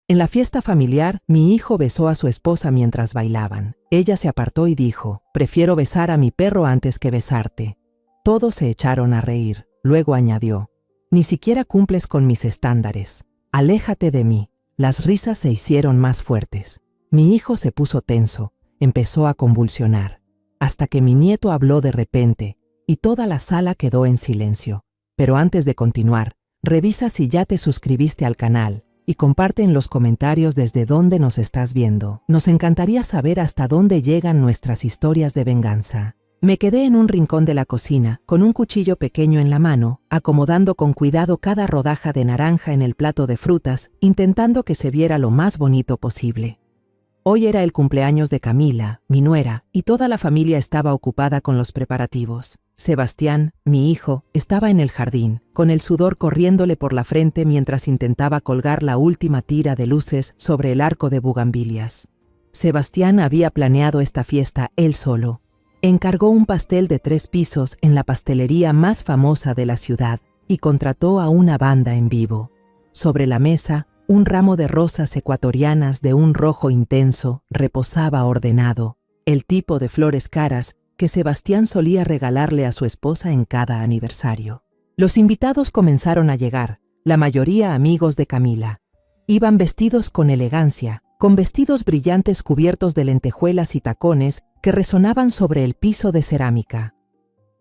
En la fiesta familiar, mi hijo besó a su esposa mientras bailaban. Ella se apartó y dijo, «Prefiero besar a mi perro antes que besarte». Todos se echaron a reír. Luego añadió, «Ni siquiera cumples con mis estándares. Aléjate de mí». Las risas se hicieron más fuertes. Mi hijo se puso tenso, empezó a convulsionar, hasta que mi nieto habló de repente, y toda la sala quedó en silencio. Pero antes de continuar, revisa si ya te suscribiste al canal y comparte en los comentarios desde dónde nos estás viendo. Nos encantaría saber hasta dónde llegan nuestras historias de venganza. Me quedé en un rincón de la cocina, con un cuchillo pequeño en la mano, acomodando con cuidado cada rodaja de naranja en el plato de frutas, intentando que se viera lo más bonito posible. Hoy era el cumpleaños de Camila, mi nuera, y toda la familia estaba ocupada con los preparativos. Sebastián, mi hijo, estaba en el jardín, con el sudor corriéndole por la frente mientras intentaba colgar la última tira de luces sobre el arco de bugambilias. Sebastián había planeado esta fiesta él solo. Encargó un pastel de 3 pisos en la pastelería más famosa de la ciudad y contrató a una banda en vivo. Sobre la mesa, un ramo de rosas ecuatorianas de un rojo intenso reposaba ordenado, el tipo de flores caras que Sebastián solía regalarle a su esposa en cada aniversario. Los invitados comenzaron a llegar, la mayoría amigos de Camila. Iban vestidos con elegancia, con vestidos brillantes cubiertos de lentejuelas y tacones que resonaban sobre el piso de cerámica.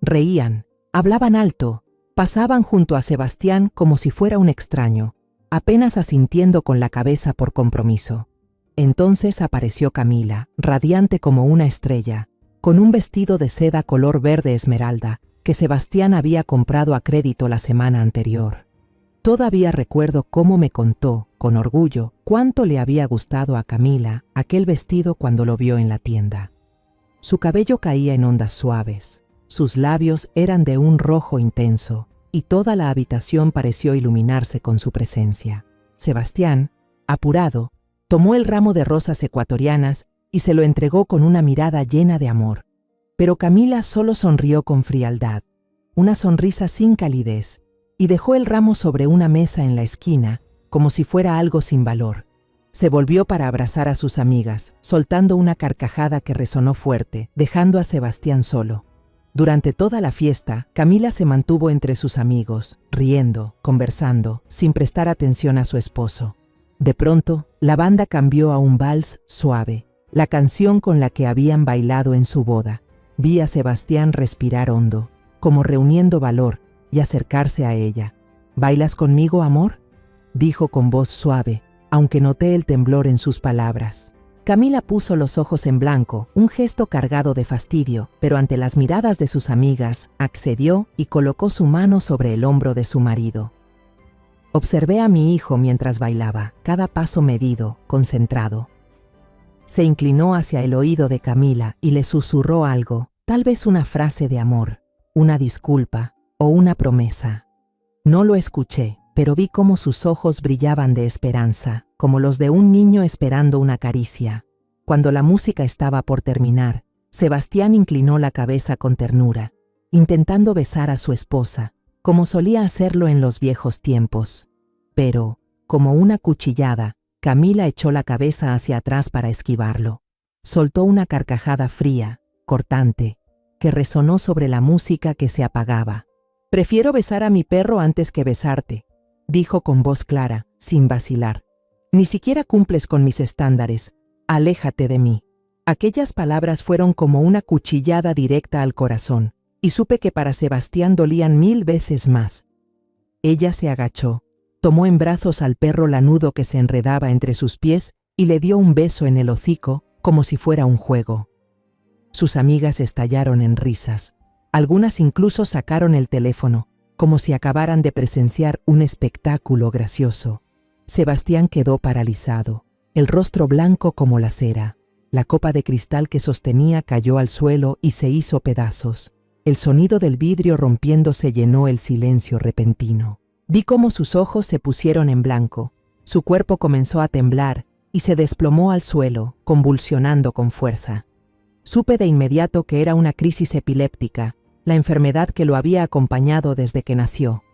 Reían, hablaban alto, pasaban junto a Sebastián como si fuera un extraño, apenas asintiendo con la cabeza por compromiso. Entonces apareció Camila, radiante como una estrella, con un vestido de seda color verde esmeralda que Sebastián había comprado a crédito la semana anterior. Todavía recuerdo cómo me contó, con orgullo, cuánto le había gustado a Camila aquel vestido cuando lo vio en la tienda. Su cabello caía en ondas suaves, sus labios eran de un rojo intenso, y toda la habitación pareció iluminarse con su presencia. Sebastián, apurado, tomó el ramo de rosas ecuatorianas y se lo entregó con una mirada llena de amor. Pero Camila solo sonrió con frialdad, una sonrisa sin calidez, y dejó el ramo sobre una mesa en la esquina, como si fuera algo sin valor. Se volvió para abrazar a sus amigas, soltando una carcajada que resonó fuerte, dejando a Sebastián solo. Durante toda la fiesta, Camila se mantuvo entre sus amigos, riendo, conversando, sin prestar atención a su esposo. De pronto, la banda cambió a un vals suave, la canción con la que habían bailado en su boda. Vi a Sebastián respirar hondo, como reuniendo valor, y acercarse a ella. «¿Bailas conmigo, amor?», dijo con voz suave, aunque noté el temblor en sus palabras. Camila puso los ojos en blanco, un gesto cargado de fastidio, pero ante las miradas de sus amigas, accedió y colocó su mano sobre el hombro de su marido. Observé a mi hijo mientras bailaba, cada paso medido, concentrado. Se inclinó hacia el oído de Camila y le susurró algo, tal vez una frase de amor, una disculpa o una promesa. No lo escuché, pero vi cómo sus ojos brillaban de esperanza, como los de un niño esperando una caricia. Cuando la música estaba por terminar, Sebastián inclinó la cabeza con ternura, intentando besar a su esposa, como solía hacerlo en los viejos tiempos. Pero, como una cuchillada, Camila echó la cabeza hacia atrás para esquivarlo. Soltó una carcajada fría, cortante, que resonó sobre la música que se apagaba. «Prefiero besar a mi perro antes que besarte», dijo con voz clara, sin vacilar. «Ni siquiera cumples con mis estándares. Aléjate de mí». Aquellas palabras fueron como una cuchillada directa al corazón, y supe que para Sebastián dolían 1000 veces más. Ella se agachó, tomó en brazos al perro lanudo que se enredaba entre sus pies y le dio un beso en el hocico como si fuera un juego. Sus amigas estallaron en risas. Algunas incluso sacaron el teléfono, como si acabaran de presenciar un espectáculo gracioso. Sebastián quedó paralizado, el rostro blanco como la cera. La copa de cristal que sostenía cayó al suelo y se hizo pedazos. El sonido del vidrio rompiéndose llenó el silencio repentino. Vi cómo sus ojos se pusieron en blanco, su cuerpo comenzó a temblar y se desplomó al suelo, convulsionando con fuerza. Supe de inmediato que era una crisis epiléptica, la enfermedad que lo había acompañado desde que nació.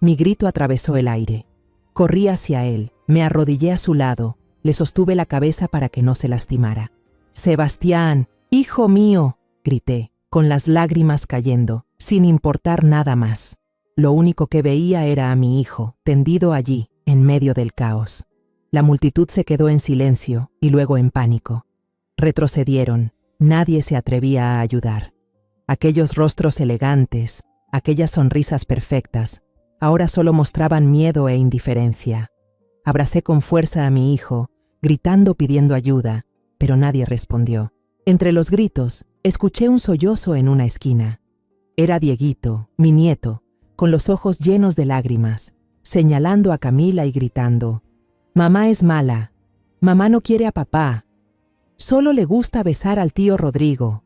Mi grito atravesó el aire. Corrí hacia él, me arrodillé a su lado Le sostuve la cabeza para que no se lastimara. «Sebastián, hijo mío», grité, con las lágrimas cayendo, sin importar nada más. Lo único que veía era a mi hijo, tendido allí, en medio del caos. La multitud se quedó en silencio y luego en pánico. Retrocedieron. Nadie se atrevía a ayudar. Aquellos rostros elegantes, aquellas sonrisas perfectas, ahora solo mostraban miedo e indiferencia. Abracé con fuerza a mi hijo, gritando pidiendo ayuda, pero nadie respondió. Entre los gritos, escuché un sollozo en una esquina. Era Dieguito, mi nieto, con los ojos llenos de lágrimas, señalando a Camila y gritando: «Mamá es mala. Mamá no quiere a papá. Solo le gusta besar al tío Rodrigo.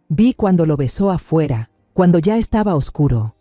Vi cuando lo besó afuera, cuando ya estaba oscuro».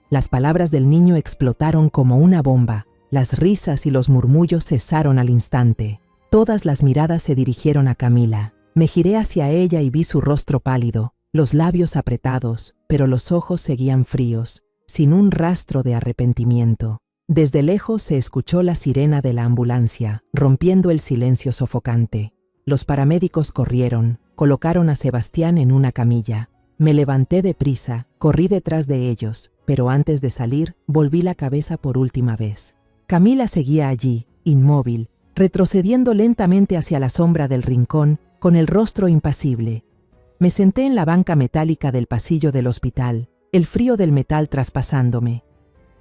Las palabras del niño explotaron como una bomba. Las risas y los murmullos cesaron al instante. Todas las miradas se dirigieron a Camila. Me giré hacia ella y vi su rostro pálido, los labios apretados, pero los ojos seguían fríos, sin un rastro de arrepentimiento. Desde lejos se escuchó la sirena de la ambulancia, rompiendo el silencio sofocante. Los paramédicos corrieron, colocaron a Sebastián en una camilla. Me levanté deprisa, corrí detrás de ellos, pero antes de salir, volví la cabeza por última vez. Camila seguía allí, inmóvil, retrocediendo lentamente hacia la sombra del rincón, con el rostro impasible. Me senté en la banca metálica del pasillo del hospital, el frío del metal traspasándome.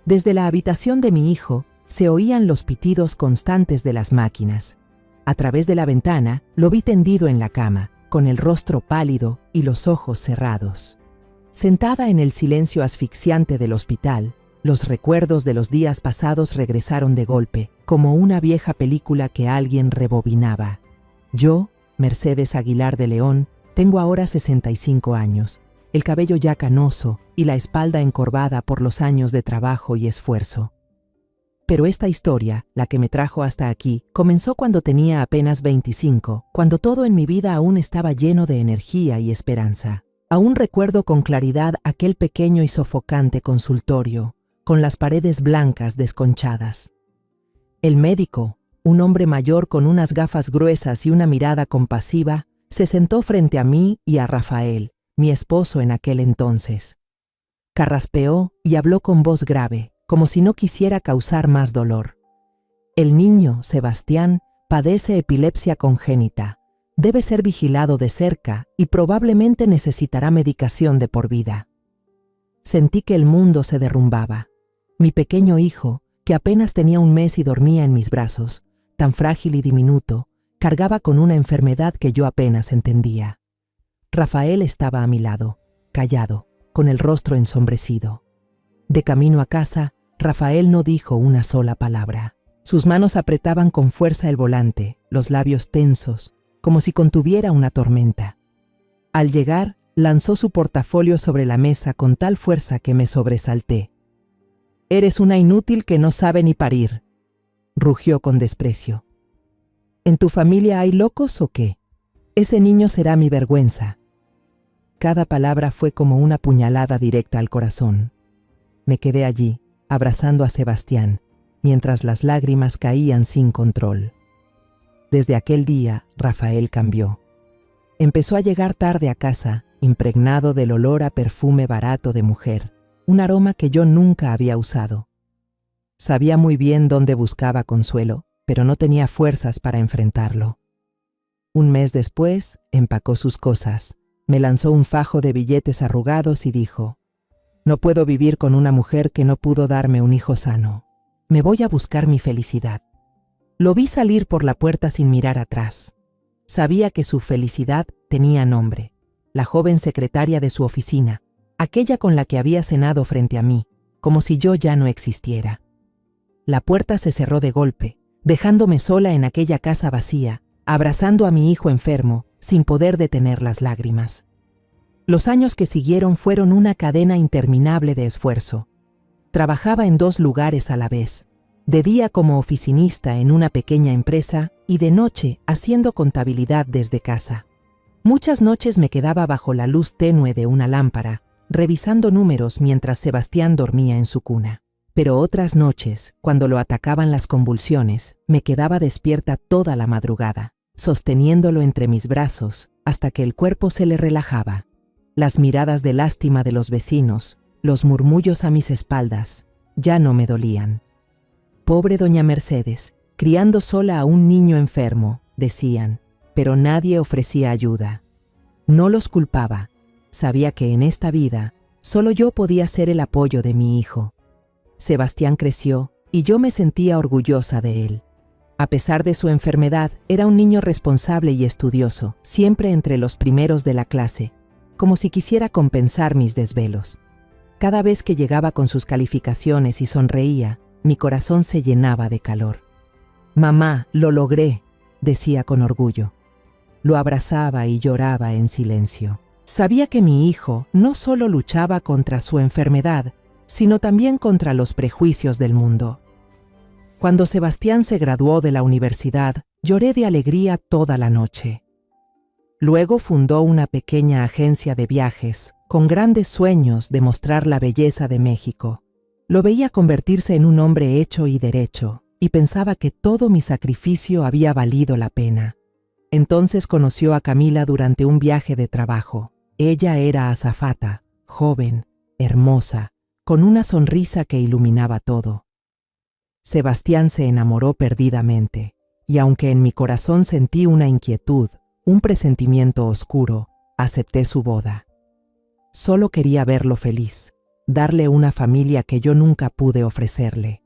Desde la habitación de mi hijo se oían los pitidos constantes de las máquinas. A través de la ventana lo vi tendido en la cama, con el rostro pálido y los ojos cerrados. Sentada en el silencio asfixiante del hospital, los recuerdos de los días pasados regresaron de golpe, como una vieja película que alguien rebobinaba. Yo, Mercedes Aguilar de León, tengo ahora 65 años, el cabello ya canoso y la espalda encorvada por los años de trabajo y esfuerzo. Pero esta historia, la que me trajo hasta aquí, comenzó cuando tenía apenas 25, cuando todo en mi vida aún estaba lleno de energía y esperanza. Aún recuerdo con claridad aquel pequeño y sofocante consultorio, con las paredes blancas desconchadas. El médico, un hombre mayor con unas gafas gruesas y una mirada compasiva, se sentó frente a mí y a Rafael, mi esposo en aquel entonces. Carraspeó y habló con voz grave, como si no quisiera causar más dolor. El niño, Sebastián, padece epilepsia congénita. Debe ser vigilado de cerca y probablemente necesitará medicación de por vida. Sentí que el mundo se derrumbaba. Mi pequeño hijo, que apenas tenía un mes y dormía en mis brazos, tan frágil y diminuto, cargaba con una enfermedad que yo apenas entendía. Rafael estaba a mi lado, callado, con el rostro ensombrecido. De camino a casa, Rafael no dijo una sola palabra. Sus manos apretaban con fuerza el volante, los labios tensos, como si contuviera una tormenta. Al llegar, lanzó su portafolio sobre la mesa con tal fuerza que me sobresalté. «Eres una inútil que no sabe ni parir», rugió con desprecio. «¿En tu familia hay locos o qué? Ese niño será mi vergüenza». Cada palabra fue como una puñalada directa al corazón. Me quedé allí, abrazando a Sebastián, mientras las lágrimas caían sin control. Desde aquel día, Rafael cambió. Empezó a llegar tarde a casa, impregnado del olor a perfume barato de mujer, un aroma que yo nunca había usado. Sabía muy bien dónde buscaba consuelo, pero no tenía fuerzas para enfrentarlo. Un mes después, empacó sus cosas, me lanzó un fajo de billetes arrugados y dijo: «No puedo vivir con una mujer que no pudo darme un hijo sano. Me voy a buscar mi felicidad». Lo vi salir por la puerta sin mirar atrás. Sabía que su felicidad tenía nombre, la joven secretaria de su oficina, aquella con la que había cenado frente a mí, como si yo ya no existiera. La puerta se cerró de golpe, dejándome sola en aquella casa vacía, abrazando a mi hijo enfermo, sin poder detener las lágrimas. Los años que siguieron fueron una cadena interminable de esfuerzo. Trabajaba en 2 lugares a la vez, de día como oficinista en una pequeña empresa y de noche haciendo contabilidad desde casa. Muchas noches me quedaba bajo la luz tenue de una lámpara, revisando números mientras Sebastián dormía en su cuna. Pero otras noches, cuando lo atacaban las convulsiones, me quedaba despierta toda la madrugada, sosteniéndolo entre mis brazos hasta que el cuerpo se le relajaba. Las miradas de lástima de los vecinos, los murmullos a mis espaldas, ya no me dolían. Pobre doña Mercedes, criando sola a un niño enfermo, decían, pero nadie ofrecía ayuda. No los culpaba, sabía que en esta vida solo yo podía ser el apoyo de mi hijo. Sebastián creció y yo me sentía orgullosa de él. A pesar de su enfermedad, era un niño responsable y estudioso, siempre entre los primeros de la clase, como si quisiera compensar mis desvelos. Cada vez que llegaba con sus calificaciones y sonreía, mi corazón se llenaba de calor. «Mamá, lo logré», decía con orgullo. Lo abrazaba y lloraba en silencio. Sabía que mi hijo no solo luchaba contra su enfermedad, sino también contra los prejuicios del mundo. Cuando Sebastián se graduó de la universidad, lloré de alegría toda la noche. Luego fundó una pequeña agencia de viajes, con grandes sueños de mostrar la belleza de México. Lo veía convertirse en un hombre hecho y derecho, y pensaba que todo mi sacrificio había valido la pena. Entonces conoció a Camila durante un viaje de trabajo. Ella era azafata, joven, hermosa, con una sonrisa que iluminaba todo. Sebastián se enamoró perdidamente, y aunque en mi corazón sentí una inquietud, un presentimiento oscuro, acepté su boda. Solo quería verlo feliz, darle una familia que yo nunca pude ofrecerle.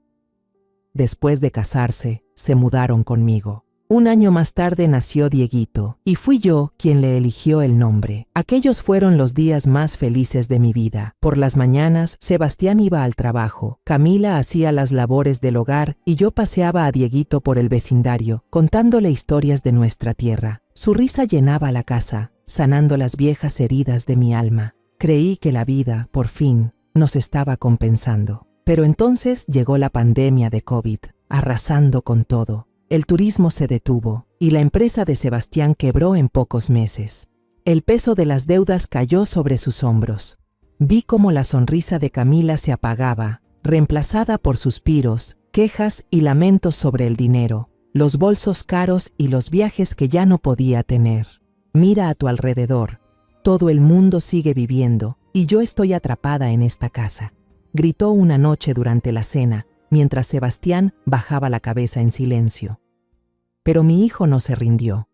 Después de casarse, se mudaron conmigo. Un año más tarde nació Dieguito, y fui yo quien le eligió el nombre. Aquellos fueron los días más felices de mi vida. Por las mañanas, Sebastián iba al trabajo, Camila hacía las labores del hogar y yo paseaba a Dieguito por el vecindario, contándole historias de nuestra tierra. Su risa llenaba la casa, sanando las viejas heridas de mi alma. Creí que la vida, por fin, nos estaba compensando. Pero entonces llegó la pandemia de COVID, arrasando con todo. El turismo se detuvo y la empresa de Sebastián quebró en pocos meses. El peso de las deudas cayó sobre sus hombros. Vi cómo la sonrisa de Camila se apagaba, reemplazada por suspiros, quejas y lamentos sobre el dinero, los bolsos caros y los viajes que ya no podía tener. Mira a tu alrededor, todo el mundo sigue viviendo y yo estoy atrapada en esta casa, gritó una noche durante la cena, mientras Sebastián bajaba la cabeza en silencio. Pero mi hijo no se rindió.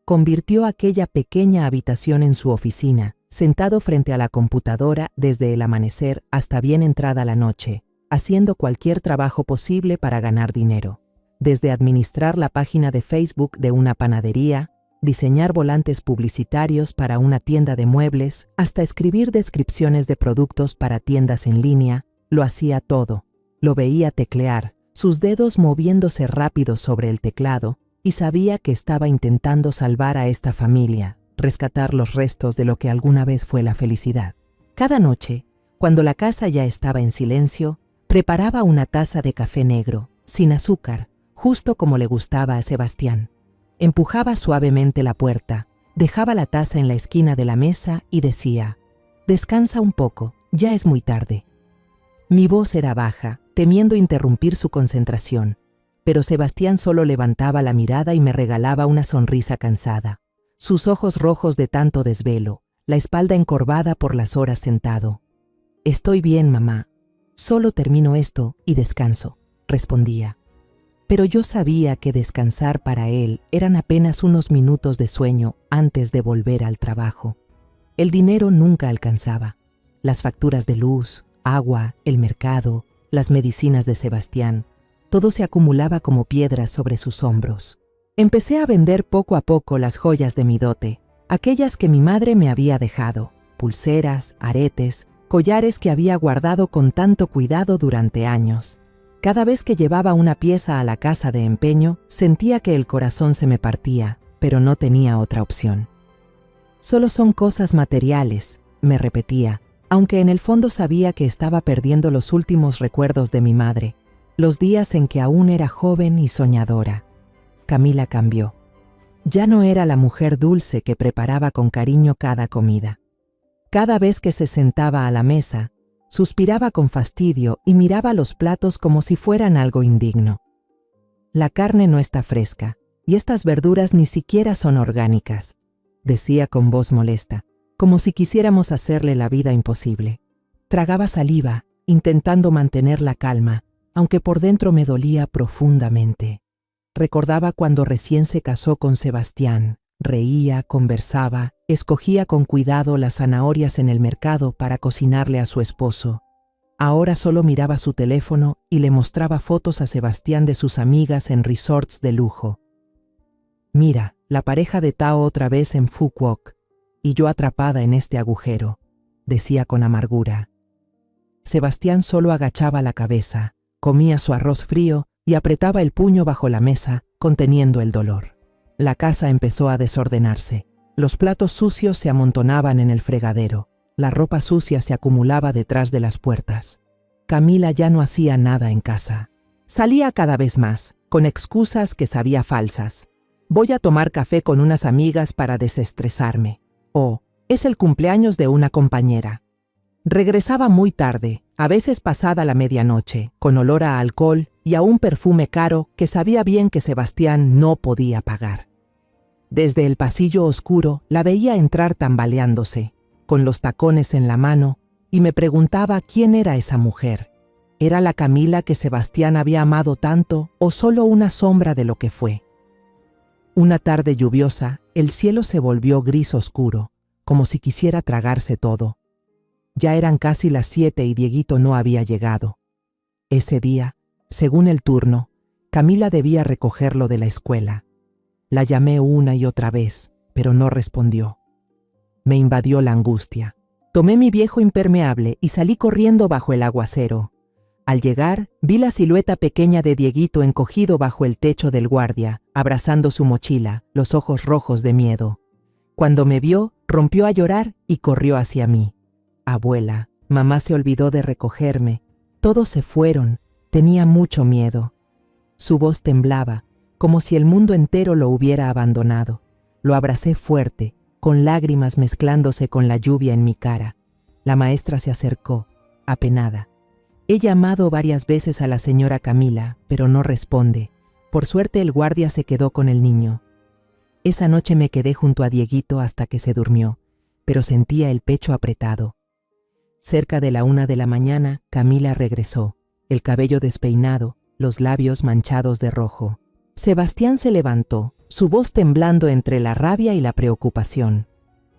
Convirtió aquella pequeña habitación en su oficina, sentado frente a la computadora desde el amanecer hasta bien entrada la noche, haciendo cualquier trabajo posible para ganar dinero. Desde administrar la página de Facebook de una panadería, diseñar volantes publicitarios para una tienda de muebles, hasta escribir descripciones de productos para tiendas en línea, lo hacía todo. Lo veía teclear, sus dedos moviéndose rápido sobre el teclado, y sabía que estaba intentando salvar a esta familia, rescatar los restos de lo que alguna vez fue la felicidad. Cada noche, cuando la casa ya estaba en silencio, preparaba una taza de café negro, sin azúcar, justo como le gustaba a Sebastián. Empujaba suavemente la puerta, dejaba la taza en la esquina de la mesa y decía: «Descansa un poco, ya es muy tarde». Mi voz era baja, temiendo interrumpir su concentración, pero Sebastián solo levantaba la mirada y me regalaba una sonrisa cansada. Sus ojos rojos de tanto desvelo, la espalda encorvada por las horas sentado. «Estoy bien, mamá. Solo termino esto y descanso», respondía. Pero yo sabía que descansar para él eran apenas unos minutos de sueño antes de volver al trabajo. El dinero nunca alcanzaba. Las facturas de luz, agua, el mercado, las medicinas de Sebastián, todo se acumulaba como piedras sobre sus hombros. Empecé a vender poco a poco las joyas de mi dote, aquellas que mi madre me había dejado, pulseras, aretes, collares que había guardado con tanto cuidado durante años. Cada vez que llevaba una pieza a la casa de empeño, sentía que el corazón se me partía, pero no tenía otra opción. «Solo son cosas materiales», me repetía, aunque en el fondo sabía que estaba perdiendo los últimos recuerdos de mi madre, los días en que aún era joven y soñadora. Camila cambió. Ya no era la mujer dulce que preparaba con cariño cada comida. Cada vez que se sentaba a la mesa, Suspiraba con fastidio y miraba los platos como si fueran algo indigno. La carne no está fresca, y estas verduras ni siquiera son orgánicas, decía con voz molesta, como si quisiéramos hacerle la vida imposible. Tragaba saliva, intentando mantener la calma, aunque por dentro me dolía profundamente. Recordaba cuando recién se casó con Sebastián. Reía, conversaba, escogía con cuidado las zanahorias en el mercado para cocinarle a su esposo. Ahora solo miraba su teléfono y le mostraba fotos a Sebastián de sus amigas en resorts de lujo. Mira, la pareja de Tao otra vez en Phu Quoc, y yo atrapada en este agujero, decía con amargura. Sebastián solo agachaba la cabeza, comía su arroz frío y apretaba el puño bajo la mesa, conteniendo el dolor. La casa empezó a desordenarse. Los platos sucios se amontonaban en el fregadero. La ropa sucia se acumulaba detrás de las puertas. Camila ya no hacía nada en casa. Salía cada vez más, con excusas que sabía falsas. Voy a tomar café con unas amigas para desestresarme. O, es el cumpleaños de una compañera. Regresaba muy tarde, a veces pasada la medianoche, con olor a alcohol y a un perfume caro que sabía bien que Sebastián no podía pagar. Desde el pasillo oscuro la veía entrar tambaleándose, con los tacones en la mano, y me preguntaba quién era esa mujer. ¿Era la Camila que Sebastián había amado tanto o solo una sombra de lo que fue? Una tarde lluviosa, el cielo se volvió gris oscuro, como si quisiera tragarse todo. Ya eran casi las 7 y Dieguito no había llegado. Ese día, según el turno, Camila debía recogerlo de la escuela. La llamé una y otra vez, pero no respondió. Me invadió la angustia. Tomé mi viejo impermeable y salí corriendo bajo el aguacero. Al llegar, vi la silueta pequeña de Dieguito encogido bajo el techo del guardia, abrazando su mochila, los ojos rojos de miedo. Cuando me vio, rompió a llorar y corrió hacia mí. Abuela, mamá se olvidó de recogerme. Todos se fueron. Tenía mucho miedo. Su voz temblaba, como si el mundo entero lo hubiera abandonado. Lo abracé fuerte, con lágrimas mezclándose con la lluvia en mi cara. La maestra se acercó, apenada. He llamado varias veces a la señora Camila, pero no responde. Por suerte el guardia se quedó con el niño. Esa noche me quedé junto a Dieguito hasta que se durmió, pero sentía el pecho apretado. Cerca de la 1 de la mañana, Camila regresó, el cabello despeinado, los labios manchados de rojo. Sebastián se levantó, su voz temblando entre la rabia y la preocupación.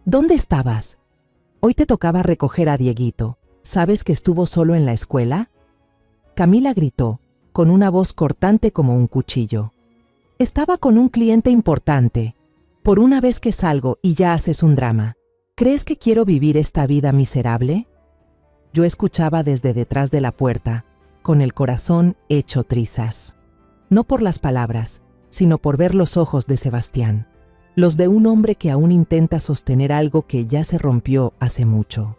¿Dónde estabas? Hoy te tocaba recoger a Dieguito. ¿Sabes que estuvo solo en la escuela? Camila gritó, con una voz cortante como un cuchillo. Estaba con un cliente importante. Por una vez que salgo y ya haces un drama. ¿Crees que quiero vivir esta vida miserable? Yo escuchaba desde detrás de la puerta, con el corazón hecho trizas. No por las palabras, sino por ver los ojos de Sebastián. Los de un hombre que aún intenta sostener algo que ya se rompió hace mucho.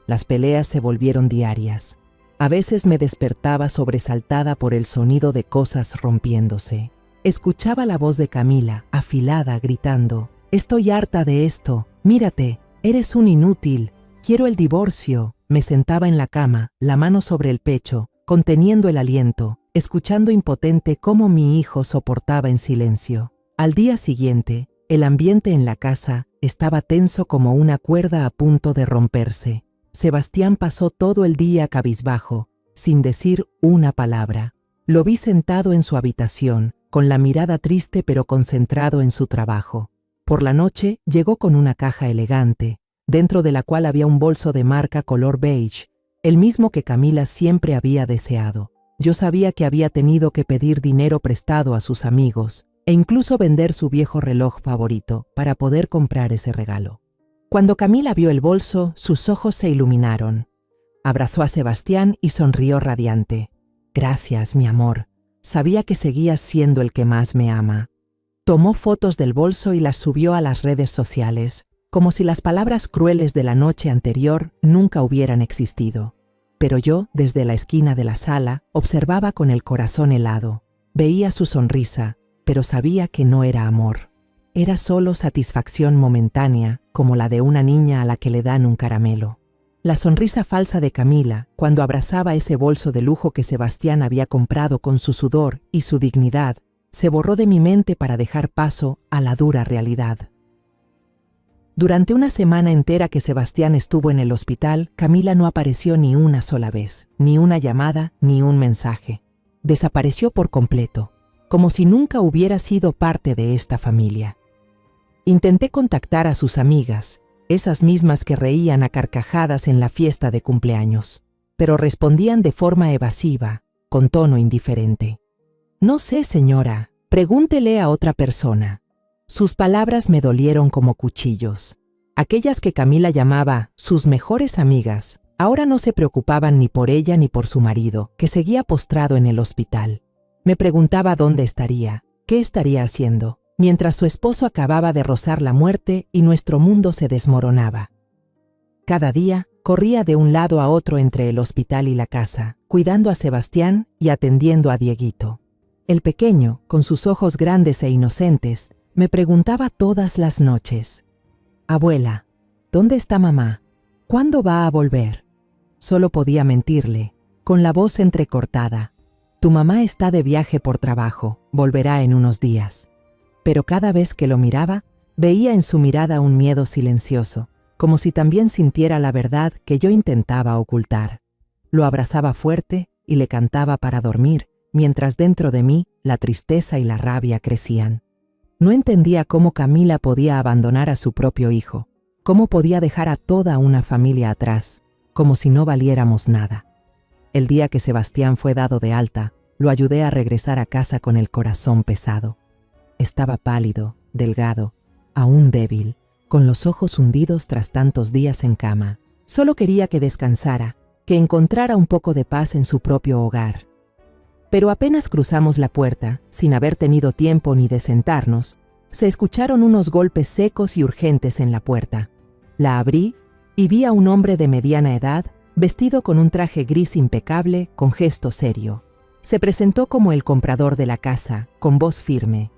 Las peleas se volvieron diarias. A veces me despertaba sobresaltada por el sonido de cosas rompiéndose. Escuchaba la voz de Camila, afilada, gritando: «Estoy harta de esto. Mírate, eres un inútil. Quiero el divorcio». Me sentaba en la cama, la mano sobre el pecho, conteniendo el aliento, escuchando impotente cómo mi hijo soportaba en silencio. Al día siguiente, el ambiente en la casa estaba tenso como una cuerda a punto de romperse. Sebastián pasó todo el día cabizbajo, sin decir una palabra. Lo vi sentado en su habitación, con la mirada triste pero concentrado en su trabajo. Por la noche llegó con una caja elegante, dentro de la cual había un bolso de marca color beige, el mismo que Camila siempre había deseado. Yo sabía que había tenido que pedir dinero prestado a sus amigos e incluso vender su viejo reloj favorito para poder comprar ese regalo. Cuando Camila vio el bolso, sus ojos se iluminaron. Abrazó a Sebastián y sonrió radiante. «Gracias, mi amor. Sabía que seguías siendo el que más me ama». Tomó fotos del bolso y las subió a las redes sociales, como si las palabras crueles de la noche anterior nunca hubieran existido. Pero yo, desde la esquina de la sala, observaba con el corazón helado. Veía su sonrisa, pero sabía que no era amor. Era solo satisfacción momentánea, como la de una niña a la que le dan un caramelo. La sonrisa falsa de Camila, cuando abrazaba ese bolso de lujo que Sebastián había comprado con su sudor y su dignidad, se borró de mi mente para dejar paso a la dura realidad. Durante una semana entera que Sebastián estuvo en el hospital, Camila no apareció ni una sola vez, ni una llamada, ni un mensaje. Desapareció por completo, como si nunca hubiera sido parte de esta familia. Intenté contactar a sus amigas, esas mismas que reían a carcajadas en la fiesta de cumpleaños, pero respondían de forma evasiva, con tono indiferente. No sé, señora, pregúntele a otra persona. Sus palabras me dolieron como cuchillos. Aquellas que Camila llamaba sus mejores amigas, ahora no se preocupaban ni por ella ni por su marido, que seguía postrado en el hospital. Me preguntaba dónde estaría, qué estaría haciendo, mientras su esposo acababa de rozar la muerte y nuestro mundo se desmoronaba. Cada día corría de un lado a otro entre el hospital y la casa, cuidando a Sebastián y atendiendo a Dieguito. El pequeño, con sus ojos grandes e inocentes, me preguntaba todas las noches: «Abuela, ¿dónde está mamá? ¿Cuándo va a volver?». Solo podía mentirle, con la voz entrecortada: «Tu mamá está de viaje por trabajo, volverá en unos días». Pero cada vez que lo miraba, veía en su mirada un miedo silencioso, como si también sintiera la verdad que yo intentaba ocultar. Lo abrazaba fuerte y le cantaba para dormir, mientras dentro de mí la tristeza y la rabia crecían. No entendía cómo Camila podía abandonar a su propio hijo, cómo podía dejar a toda una familia atrás, como si no valiéramos nada. El día que Sebastián fue dado de alta, lo ayudé a regresar a casa con el corazón pesado. Estaba pálido, delgado, aún débil, con los ojos hundidos tras tantos días en cama. Solo quería que descansara, que encontrara un poco de paz en su propio hogar. Pero apenas cruzamos la puerta, sin haber tenido tiempo ni de sentarnos, se escucharon unos golpes secos y urgentes en la puerta. La abrí y vi a un hombre de mediana edad, vestido con un traje gris impecable, con gesto serio. Se presentó como el comprador de la casa, con voz firme: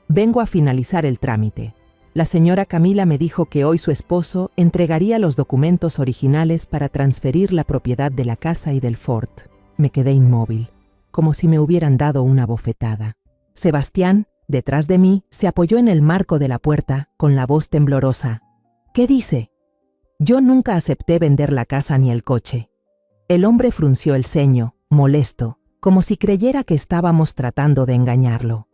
«Vengo a finalizar el trámite. La señora Camila me dijo que hoy su esposo entregaría los documentos originales para transferir la propiedad de la casa y del Ford». Me quedé inmóvil, como si me hubieran dado una bofetada. Sebastián, detrás de mí, se apoyó en el marco de la puerta, con la voz temblorosa: «¿Qué dice?». Yo nunca acepté vender la casa ni el coche. El hombre frunció el ceño, molesto, como si creyera que estábamos tratando de engañarlo.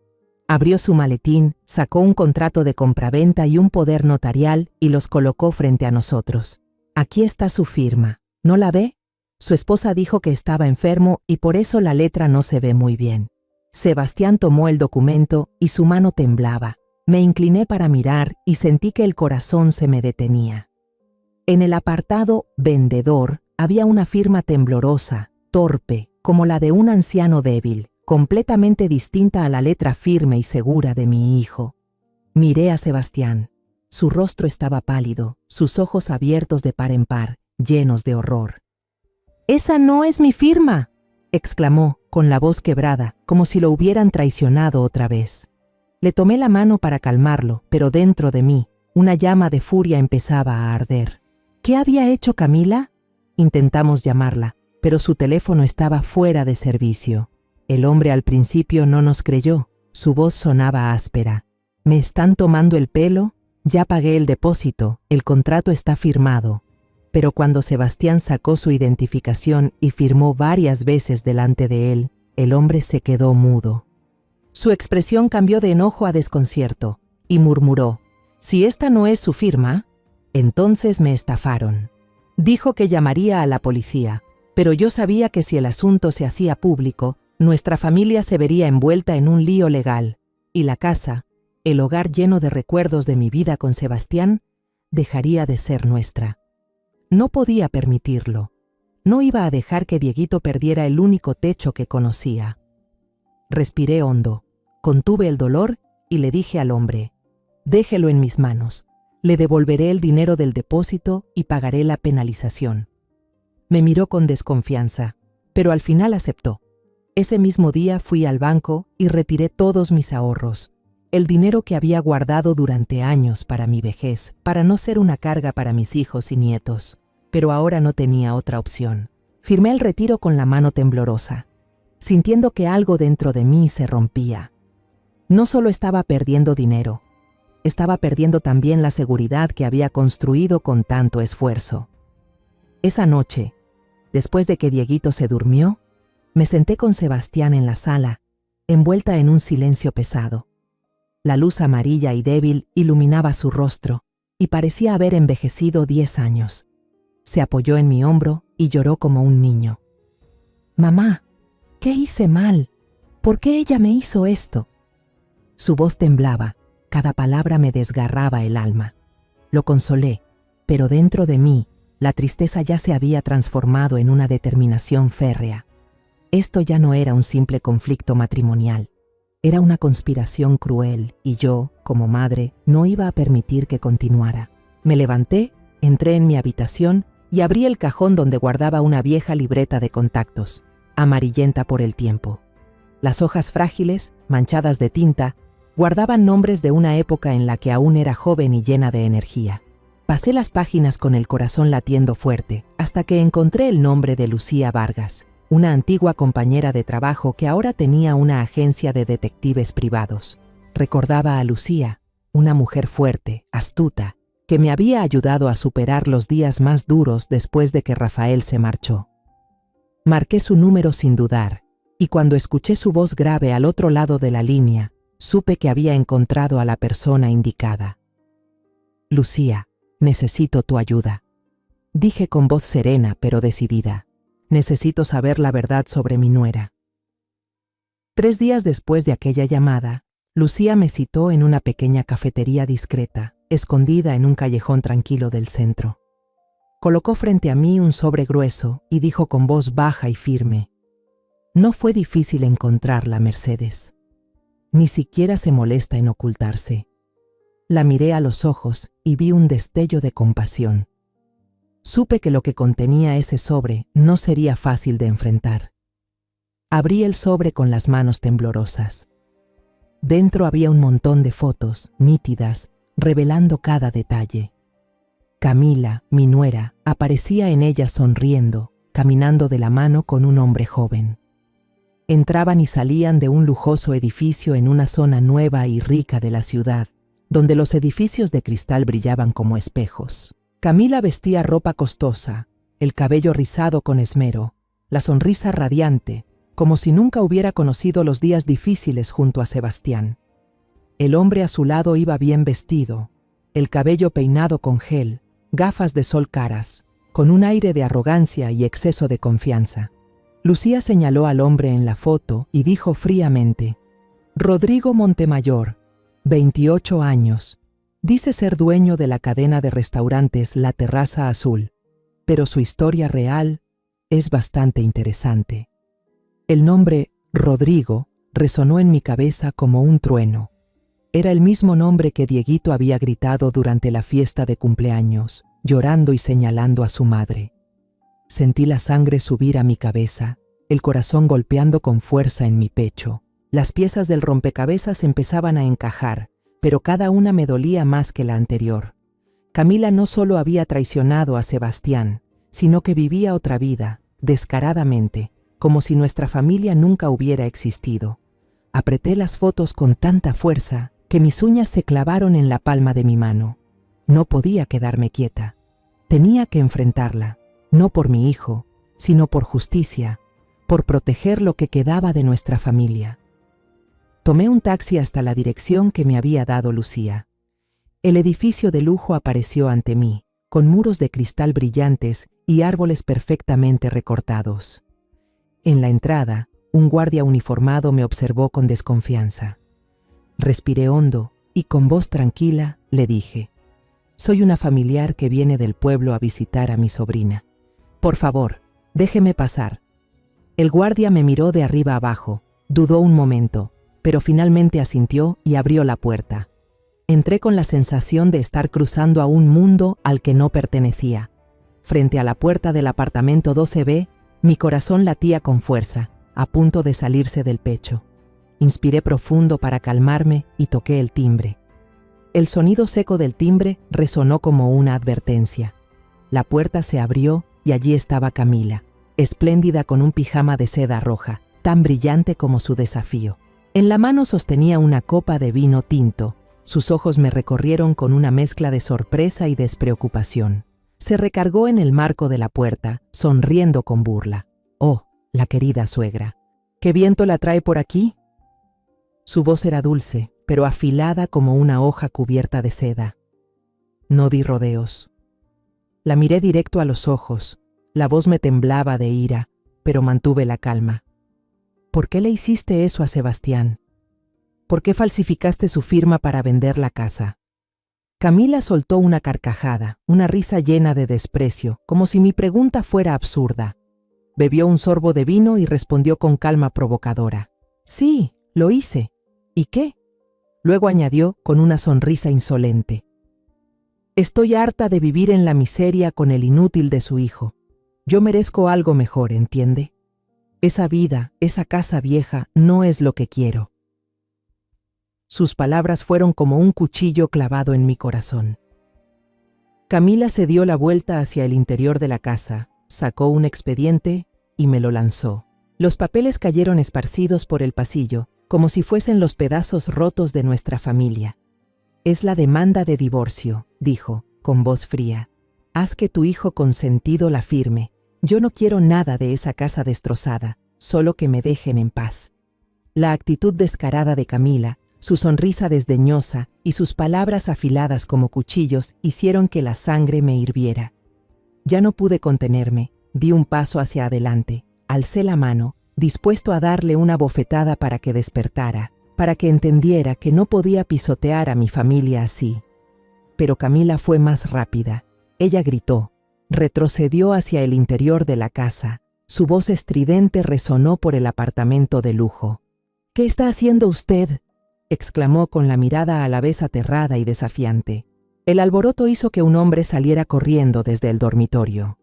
Abrió su maletín, sacó un contrato de compraventa y un poder notarial y los colocó frente a nosotros. «Aquí está su firma. ¿No la ve? Su esposa dijo que estaba enfermo y por eso la letra no se ve muy bien». Sebastián tomó el documento y su mano temblaba. Me incliné para mirar y sentí que el corazón se me detenía. En el apartado «Vendedor» había una firma temblorosa, torpe, como la de un anciano débil, completamente distinta a la letra firme y segura de mi hijo. Miré a Sebastián. Su rostro estaba pálido, sus ojos abiertos de par en par, llenos de horror. «¡Esa no es mi firma!», exclamó, con la voz quebrada, como si lo hubieran traicionado otra vez. Le tomé la mano para calmarlo, pero dentro de mí, una llama de furia empezaba a arder. ¿Qué había hecho Camila? Intentamos llamarla, pero su teléfono estaba fuera de servicio. El hombre al principio no nos creyó, su voz sonaba áspera. «¿Me están tomando el pelo? Ya pagué el depósito, el contrato está firmado». Pero cuando Sebastián sacó su identificación y firmó varias veces delante de él, el hombre se quedó mudo. Su expresión cambió de enojo a desconcierto y murmuró: «Si esta no es su firma, entonces me estafaron». Dijo que llamaría a la policía, pero yo sabía que si el asunto se hacía público, nuestra familia se vería envuelta en un lío legal, y la casa, el hogar lleno de recuerdos de mi vida con Sebastián, dejaría de ser nuestra. No podía permitirlo. No iba a dejar que Dieguito perdiera el único techo que conocía. Respiré hondo, contuve el dolor y le dije al hombre: «Déjelo en mis manos. Le devolveré el dinero del depósito y pagaré la penalización». Me miró con desconfianza, pero al final aceptó. Ese mismo día fui al banco y retiré todos mis ahorros, el dinero que había guardado durante años para mi vejez, para no ser una carga para mis hijos y nietos. pero ahora no tenía otra opción. Firmé el retiro con la mano temblorosa, sintiendo que algo dentro de mí se rompía. No solo estaba perdiendo dinero, estaba perdiendo también la seguridad que había construido con tanto esfuerzo. Esa noche, después de que Dieguito se durmió, me senté con Sebastián en la sala, envuelta en un silencio pesado. La luz amarilla y débil iluminaba su rostro y parecía haber envejecido 10 años. Se apoyó en mi hombro y lloró como un niño. «Mamá, ¿qué hice mal? ¿Por qué ella me hizo esto?». Su voz temblaba, cada palabra me desgarraba el alma. Lo consolé, pero dentro de mí, la tristeza ya se había transformado en una determinación férrea. Esto ya no era un simple conflicto matrimonial. Era una conspiración cruel y yo, como madre, no iba a permitir que continuara. Me levanté, entré en mi habitación y abrí el cajón donde guardaba una vieja libreta de contactos, amarillenta por el tiempo. Las hojas frágiles, manchadas de tinta, guardaban nombres de una época en la que aún era joven y llena de energía. Pasé las páginas con el corazón latiendo fuerte, hasta que encontré el nombre de Lucía Vargas, una antigua compañera de trabajo que ahora tenía una agencia de detectives privados. Recordaba a Lucía, una mujer fuerte, astuta, que me había ayudado a superar los días más duros después de que Rafael se marchó. Marqué su número sin dudar, y cuando escuché su voz grave al otro lado de la línea, supe que había encontrado a la persona indicada. «Lucía, necesito tu ayuda», dije con voz serena pero decidida. «Necesito saber la verdad sobre mi nuera». 3 días después de aquella llamada, Lucía me citó en una pequeña cafetería discreta, escondida en un callejón tranquilo del centro. Colocó frente a mí un sobre grueso y dijo con voz baja y firme: «No fue difícil encontrarla, Mercedes. Ni siquiera se molesta en ocultarse». La miré a los ojos y vi un destello de compasión. Supe que lo que contenía ese sobre no sería fácil de enfrentar. Abrí el sobre con las manos temblorosas. Dentro había un montón de fotos, nítidas, revelando cada detalle. Camila, mi nuera, aparecía en ellas sonriendo, caminando de la mano con un hombre joven. Entraban y salían de un lujoso edificio en una zona nueva y rica de la ciudad, donde los edificios de cristal brillaban como espejos. Camila vestía ropa costosa, el cabello rizado con esmero, la sonrisa radiante, como si nunca hubiera conocido los días difíciles junto a Sebastián. El hombre a su lado iba bien vestido, el cabello peinado con gel, gafas de sol caras, con un aire de arrogancia y exceso de confianza. Lucía señaló al hombre en la foto y dijo fríamente: «Rodrigo Montemayor, 28 años. Dice ser dueño de la cadena de restaurantes La Terraza Azul, pero su historia real es bastante interesante». El nombre Rodrigo resonó en mi cabeza como un trueno. Era el mismo nombre que Dieguito había gritado durante la fiesta de cumpleaños, llorando y señalando a su madre. Sentí la sangre subir a mi cabeza, el corazón golpeando con fuerza en mi pecho. Las piezas del rompecabezas empezaban a encajar, pero cada una me dolía más que la anterior. Camila no solo había traicionado a Sebastián, sino que vivía otra vida, descaradamente, como si nuestra familia nunca hubiera existido. Apreté las fotos con tanta fuerza que mis uñas se clavaron en la palma de mi mano. No podía quedarme quieta. Tenía que enfrentarla, no por mi hijo, sino por justicia, por proteger lo que quedaba de nuestra familia. Tomé un taxi hasta la dirección que me había dado Lucía. El edificio de lujo apareció ante mí, con muros de cristal brillantes y árboles perfectamente recortados. En la entrada, un guardia uniformado me observó con desconfianza. Respiré hondo y con voz tranquila le dije: «Soy una familiar que viene del pueblo a visitar a mi sobrina. Por favor, déjeme pasar». El guardia me miró de arriba abajo, dudó un momento, pero finalmente asintió y abrió la puerta. Entré con la sensación de estar cruzando a un mundo al que no pertenecía. Frente a la puerta del apartamento 12B, mi corazón latía con fuerza, a punto de salirse del pecho. Inspiré profundo para calmarme y toqué el timbre. El sonido seco del timbre resonó como una advertencia. La puerta se abrió y allí estaba Camila, espléndida con un pijama de seda roja, tan brillante como su desafío. En la mano sostenía una copa de vino tinto. Sus ojos me recorrieron con una mezcla de sorpresa y despreocupación. Se recargó en el marco de la puerta, sonriendo con burla. «Oh, la querida suegra, ¿qué viento la trae por aquí?» Su voz era dulce, pero afilada como una hoja cubierta de seda. No di rodeos. La miré directo a los ojos. La voz me temblaba de ira, pero mantuve la calma. «¿Por qué le hiciste eso a Sebastián? ¿Por qué falsificaste su firma para vender la casa?» Camila soltó una carcajada, una risa llena de desprecio, como si mi pregunta fuera absurda. Bebió un sorbo de vino y respondió con calma provocadora. «Sí, lo hice. ¿Y qué?». Luego añadió con una sonrisa insolente. «Estoy harta de vivir en la miseria con el inútil de su hijo. Yo merezco algo mejor, ¿entiende? Esa vida, esa casa vieja, no es lo que quiero». Sus palabras fueron como un cuchillo clavado en mi corazón. Camila se dio la vuelta hacia el interior de la casa, sacó un expediente y me lo lanzó. Los papeles cayeron esparcidos por el pasillo, como si fuesen los pedazos rotos de nuestra familia. «Es la demanda de divorcio», dijo, con voz fría. «Haz que tu hijo consentido la firme. Yo no quiero nada de esa casa destrozada, solo que me dejen en paz». La actitud descarada de Camila, su sonrisa desdeñosa y sus palabras afiladas como cuchillos hicieron que la sangre me hirviera. Ya no pude contenerme, di un paso hacia adelante, alcé la mano, dispuesto a darle una bofetada para que despertara, para que entendiera que no podía pisotear a mi familia así. Pero Camila fue más rápida. Ella gritó, retrocedió hacia el interior de la casa. Su voz estridente resonó por el apartamento de lujo. «¿Qué está haciendo usted?», exclamó con la mirada a la vez aterrada y desafiante. El alboroto hizo que un hombre saliera corriendo desde el dormitorio.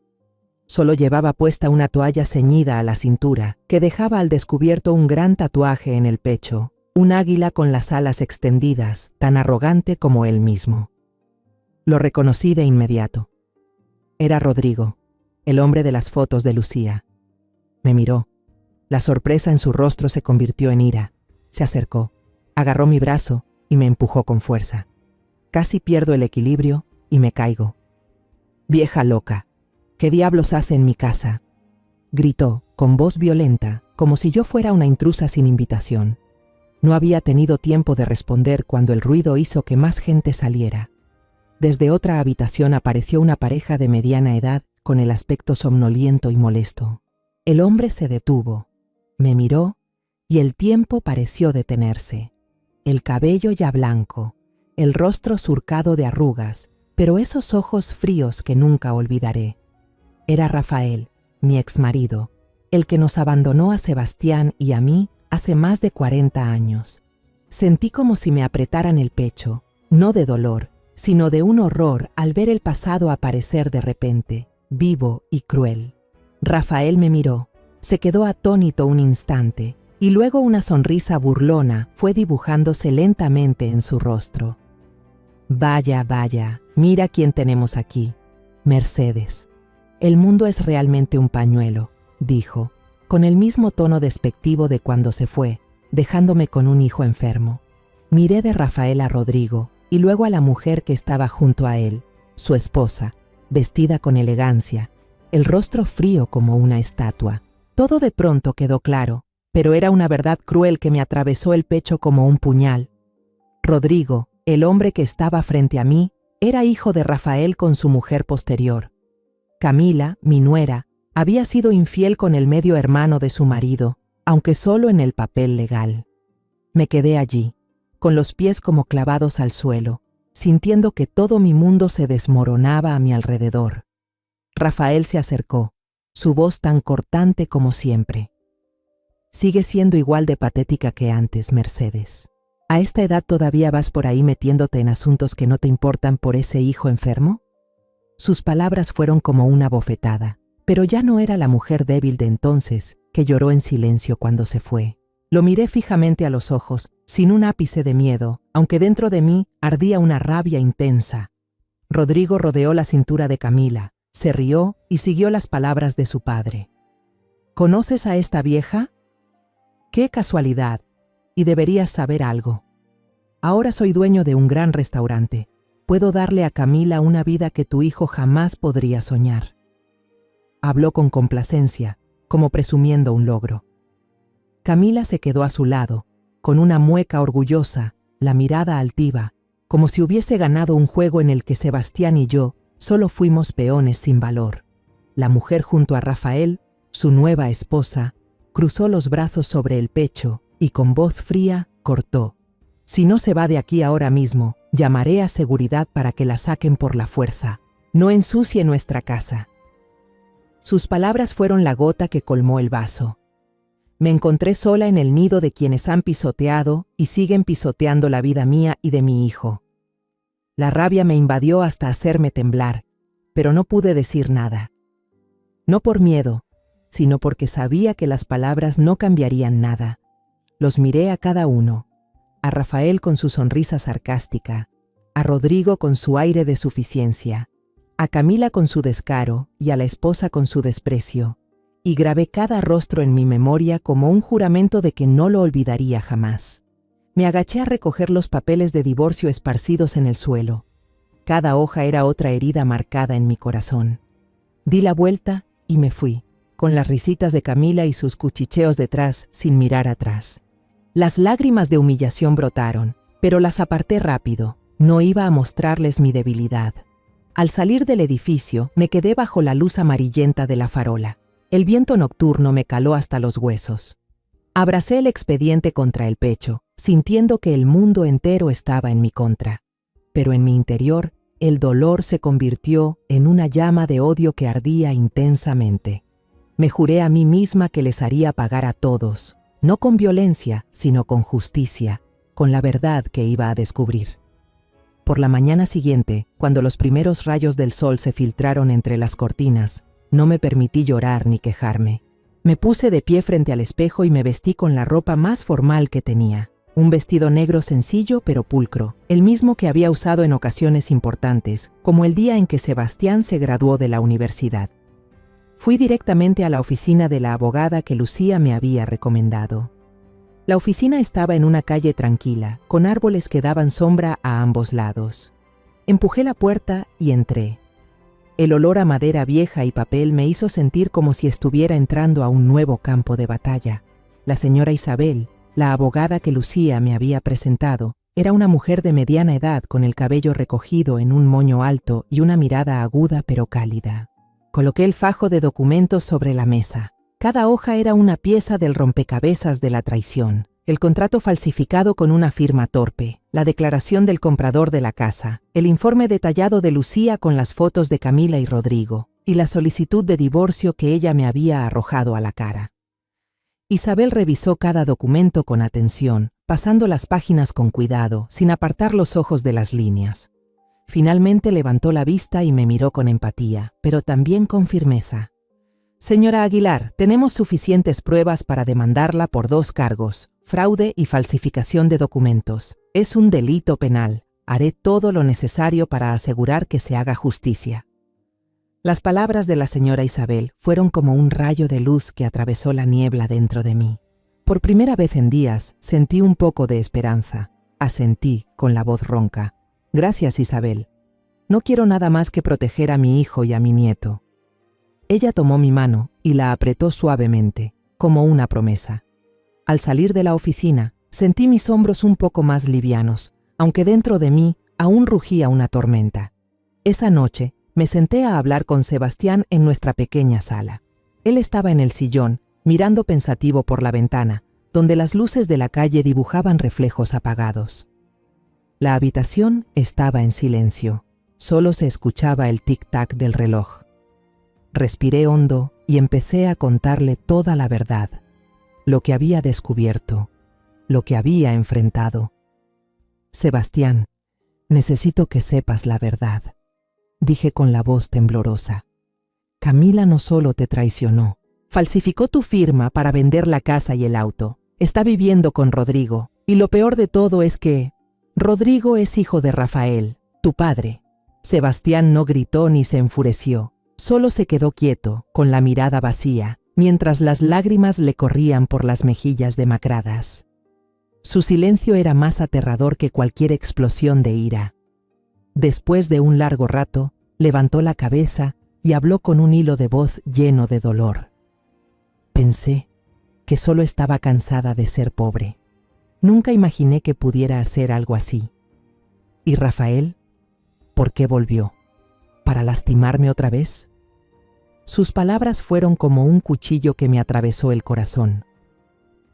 Solo llevaba puesta una toalla ceñida a la cintura, que dejaba al descubierto un gran tatuaje en el pecho, un águila con las alas extendidas, tan arrogante como él mismo. Lo reconocí de inmediato. Era Rodrigo, el hombre de las fotos de Lucía. Me miró. La sorpresa en su rostro se convirtió en ira. Se acercó, agarró mi brazo y me empujó con fuerza. Casi pierdo el equilibrio y me caigo. «Vieja loca, ¿qué diablos hace en mi casa?», gritó con voz violenta, como si yo fuera una intrusa sin invitación. No había tenido tiempo de responder cuando el ruido hizo que más gente saliera. Desde otra habitación apareció una pareja de mediana edad con el aspecto somnoliento y molesto. El hombre se detuvo, me miró y el tiempo pareció detenerse. El cabello ya blanco, el rostro surcado de arrugas, pero esos ojos fríos que nunca olvidaré. Era Rafael, mi exmarido, el que nos abandonó a Sebastián y a mí hace más de 40 años. Sentí como si me apretaran el pecho, no de dolor, sino de un horror al ver el pasado aparecer de repente, vivo y cruel. Rafael me miró, se quedó atónito un instante, y luego una sonrisa burlona fue dibujándose lentamente en su rostro. «Vaya, vaya, mira quién tenemos aquí. Mercedes. El mundo es realmente un pañuelo», dijo, con el mismo tono despectivo de cuando se fue, dejándome con un hijo enfermo. Miré de Rafael a Rodrigo y luego a la mujer que estaba junto a él, su esposa, vestida con elegancia, el rostro frío como una estatua. Todo de pronto quedó claro, pero era una verdad cruel que me atravesó el pecho como un puñal. Rodrigo, el hombre que estaba frente a mí, era hijo de Rafael con su mujer posterior. Camila, mi nuera, había sido infiel con el medio hermano de su marido, aunque solo en el papel legal. Me quedé allí, con los pies como clavados al suelo, sintiendo que todo mi mundo se desmoronaba a mi alrededor. Rafael se acercó, su voz tan cortante como siempre. «Sigue siendo igual de patética que antes, Mercedes. ¿A esta edad todavía vas por ahí metiéndote en asuntos que no te importan por ese hijo enfermo?». Sus palabras fueron como una bofetada, pero ya no era la mujer débil de entonces, que lloró en silencio cuando se fue. Lo miré fijamente a los ojos, sin un ápice de miedo, aunque dentro de mí ardía una rabia intensa. Rodrigo rodeó la cintura de Camila, Se rió y siguió las palabras de su padre. ¿Conoces a esta vieja? ¡Qué casualidad! Y deberías saber algo. Ahora soy dueño de un gran restaurante. Puedo darle a Camila una vida que tu hijo jamás podría soñar. Habló con complacencia, como presumiendo un logro. Camila se quedó a su lado, con una mueca orgullosa, la mirada altiva, como si hubiese ganado un juego en el que Sebastián y yo solo fuimos peones sin valor. La mujer junto a Rafael, su nueva esposa, cruzó los brazos sobre el pecho y con voz fría cortó: «Si no se va de aquí ahora mismo, llamaré a seguridad para que la saquen por la fuerza. No ensucie nuestra casa». Sus palabras fueron la gota que colmó el vaso. Me encontré sola en el nido de quienes han pisoteado y siguen pisoteando la vida mía y de mi hijo. La rabia me invadió hasta hacerme temblar, pero no pude decir nada. No por miedo, sino porque sabía que las palabras no cambiarían nada. Los miré a cada uno, a Rafael con su sonrisa sarcástica, a Rodrigo con su aire de suficiencia, a Camila con su descaro y a la esposa con su desprecio, y grabé cada rostro en mi memoria como un juramento de que no lo olvidaría jamás. Me agaché a recoger los papeles de divorcio esparcidos en el suelo. Cada hoja era otra herida marcada en mi corazón. Di la vuelta y me fui, con las risitas de Camila y sus cuchicheos detrás, sin mirar atrás. Las lágrimas de humillación brotaron, pero las aparté rápido. No iba a mostrarles mi debilidad. Al salir del edificio, me quedé bajo la luz amarillenta de la farola. El viento nocturno me caló hasta los huesos. Abracé el expediente contra el pecho, sintiendo que el mundo entero estaba en mi contra. Pero en mi interior, el dolor se convirtió en una llama de odio que ardía intensamente. Me juré a mí misma que les haría pagar a todos, no con violencia, sino con justicia, con la verdad que iba a descubrir. Por la mañana siguiente, cuando los primeros rayos del sol se filtraron entre las cortinas, no me permití llorar ni quejarme. Me puse de pie frente al espejo y me vestí con la ropa más formal que tenía. Un vestido negro sencillo pero pulcro, el mismo que había usado en ocasiones importantes, como el día en que Sebastián se graduó de la universidad. Fui directamente a la oficina de la abogada que Lucía me había recomendado. La oficina estaba en una calle tranquila, con árboles que daban sombra a ambos lados. Empujé la puerta y entré. El olor a madera vieja y papel me hizo sentir como si estuviera entrando a un nuevo campo de batalla. La señora Isabel, la abogada que Lucía me había presentado, era una mujer de mediana edad con el cabello recogido en un moño alto y una mirada aguda pero cálida. Coloqué el fajo de documentos sobre la mesa. Cada hoja era una pieza del rompecabezas de la traición. El contrato falsificado con una firma torpe, la declaración del comprador de la casa, el informe detallado de Lucía con las fotos de Camila y Rodrigo, y la solicitud de divorcio que ella me había arrojado a la cara. Isabel revisó cada documento con atención, pasando las páginas con cuidado, sin apartar los ojos de las líneas. Finalmente levantó la vista y me miró con empatía, pero también con firmeza. «Señora Aguilar, tenemos suficientes pruebas para demandarla por 2 cargos, fraude y falsificación de documentos. Es un delito penal. Haré todo lo necesario para asegurar que se haga justicia». Las palabras de la señora Isabel fueron como un rayo de luz que atravesó la niebla dentro de mí. Por primera vez en días sentí un poco de esperanza. Asentí con la voz ronca. «Gracias, Isabel. No quiero nada más que proteger a mi hijo y a mi nieto». Ella tomó mi mano y la apretó suavemente, como una promesa. Al salir de la oficina, sentí mis hombros un poco más livianos, aunque dentro de mí aún rugía una tormenta. Esa noche, me senté a hablar con Sebastián en nuestra pequeña sala. Él estaba en el sillón, mirando pensativo por la ventana, donde las luces de la calle dibujaban reflejos apagados. La habitación estaba en silencio. Solo se escuchaba el tic-tac del reloj. Respiré hondo y empecé a contarle toda la verdad, lo que había descubierto, lo que había enfrentado. «Sebastián, necesito que sepas la verdad», dije con la voz temblorosa. «Camila no solo te traicionó, falsificó tu firma para vender la casa y el auto. Está viviendo con Rodrigo, y lo peor de todo es que Rodrigo es hijo de Rafael, tu padre». Sebastián no gritó ni se enfureció. Solo se quedó quieto, con la mirada vacía, mientras las lágrimas le corrían por las mejillas demacradas. Su silencio era más aterrador que cualquier explosión de ira. Después de un largo rato, levantó la cabeza y habló con un hilo de voz lleno de dolor. Pensé que solo estaba cansada de ser pobre. Nunca imaginé que pudiera hacer algo así. ¿Y Rafael? ¿Por qué volvió? ¿Para lastimarme otra vez? Sus palabras fueron como un cuchillo que me atravesó el corazón.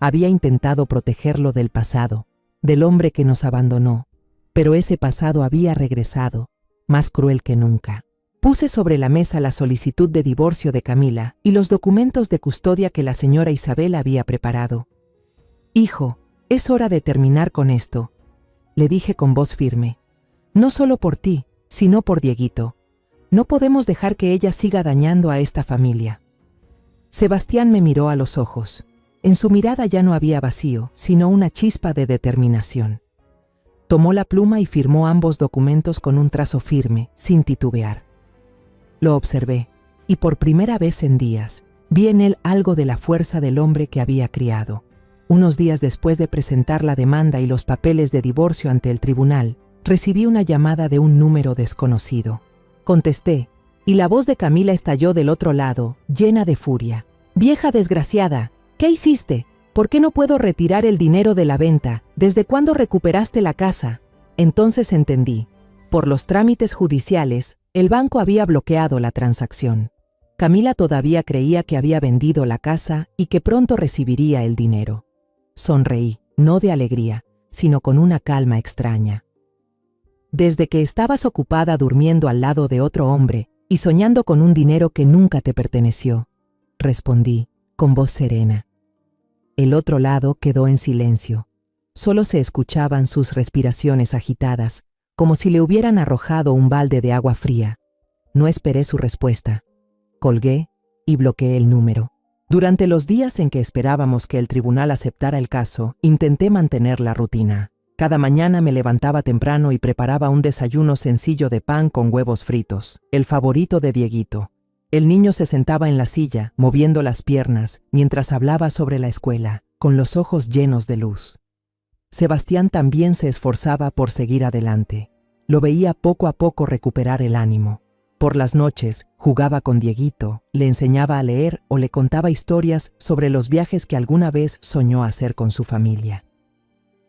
Había intentado protegerlo del pasado, del hombre que nos abandonó, pero ese pasado había regresado, más cruel que nunca. Puse sobre la mesa la solicitud de divorcio de Camila y los documentos de custodia que la señora Isabel había preparado. «Hijo, es hora de terminar con esto», le dije con voz firme. «No solo por ti, sino por Dieguito. No podemos dejar que ella siga dañando a esta familia». Sebastián me miró a los ojos. En su mirada ya no había vacío, sino una chispa de determinación. Tomó la pluma y firmó ambos documentos con un trazo firme, sin titubear. Lo observé, y por primera vez en días, vi en él algo de la fuerza del hombre que había criado. Unos días después de presentar la demanda y los papeles de divorcio ante el tribunal, recibí una llamada de un número desconocido. Contesté, y la voz de Camila estalló del otro lado, llena de furia. «Vieja desgraciada, ¿qué hiciste? ¿Por qué no puedo retirar el dinero de la venta? ¿Desde cuándo recuperaste la casa?» Entonces entendí. Por los trámites judiciales, el banco había bloqueado la transacción. Camila todavía creía que había vendido la casa y que pronto recibiría el dinero. Sonreí, no de alegría, sino con una calma extraña. «Desde que estabas ocupada durmiendo al lado de otro hombre y soñando con un dinero que nunca te perteneció», respondí, con voz serena. El otro lado quedó en silencio. Solo se escuchaban sus respiraciones agitadas, como si le hubieran arrojado un balde de agua fría. No esperé su respuesta. Colgué y bloqueé el número. Durante los días en que esperábamos que el tribunal aceptara el caso, intenté mantener la rutina. Cada mañana me levantaba temprano y preparaba un desayuno sencillo de pan con huevos fritos, el favorito de Dieguito. El niño se sentaba en la silla, moviendo las piernas, mientras hablaba sobre la escuela, con los ojos llenos de luz. Sebastián también se esforzaba por seguir adelante. Lo veía poco a poco recuperar el ánimo. Por las noches, jugaba con Dieguito, le enseñaba a leer o le contaba historias sobre los viajes que alguna vez soñó hacer con su familia.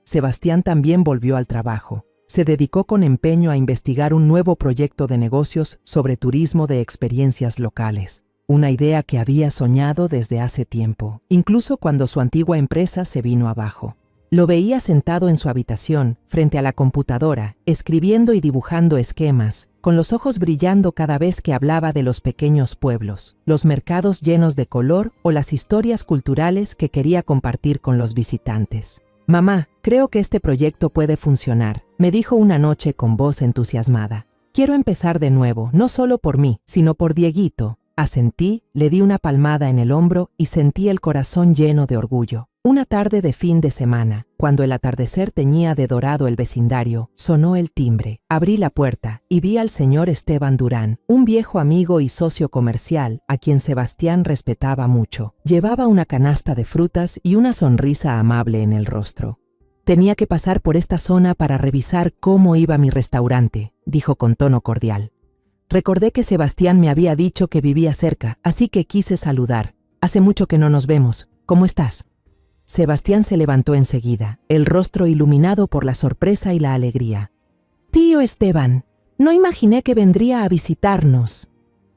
Sebastián también volvió al trabajo. Se dedicó con empeño a investigar un nuevo proyecto de negocios sobre turismo de experiencias locales. Una idea que había soñado desde hace tiempo, incluso cuando su antigua empresa se vino abajo. Lo veía sentado en su habitación, frente a la computadora, escribiendo y dibujando esquemas, con los ojos brillando cada vez que hablaba de los pequeños pueblos, los mercados llenos de color o las historias culturales que quería compartir con los visitantes. «Mamá, creo que este proyecto puede funcionar», me dijo una noche con voz entusiasmada. «Quiero empezar de nuevo, no solo por mí, sino por Dieguito». Asentí, le di una palmada en el hombro y sentí el corazón lleno de orgullo. Una tarde de fin de semana, cuando el atardecer teñía de dorado el vecindario, sonó el timbre. Abrí la puerta y vi al señor Esteban Durán, un viejo amigo y socio comercial a quien Sebastián respetaba mucho. Llevaba una canasta de frutas y una sonrisa amable en el rostro. «Tenía que pasar por esta zona para revisar cómo iba mi restaurante», dijo con tono cordial. Recordé que Sebastián me había dicho que vivía cerca, así que quise saludar. «Hace mucho que no nos vemos. ¿Cómo estás?» Sebastián se levantó enseguida, el rostro iluminado por la sorpresa y la alegría. «Tío Esteban, no imaginé que vendría a visitarnos».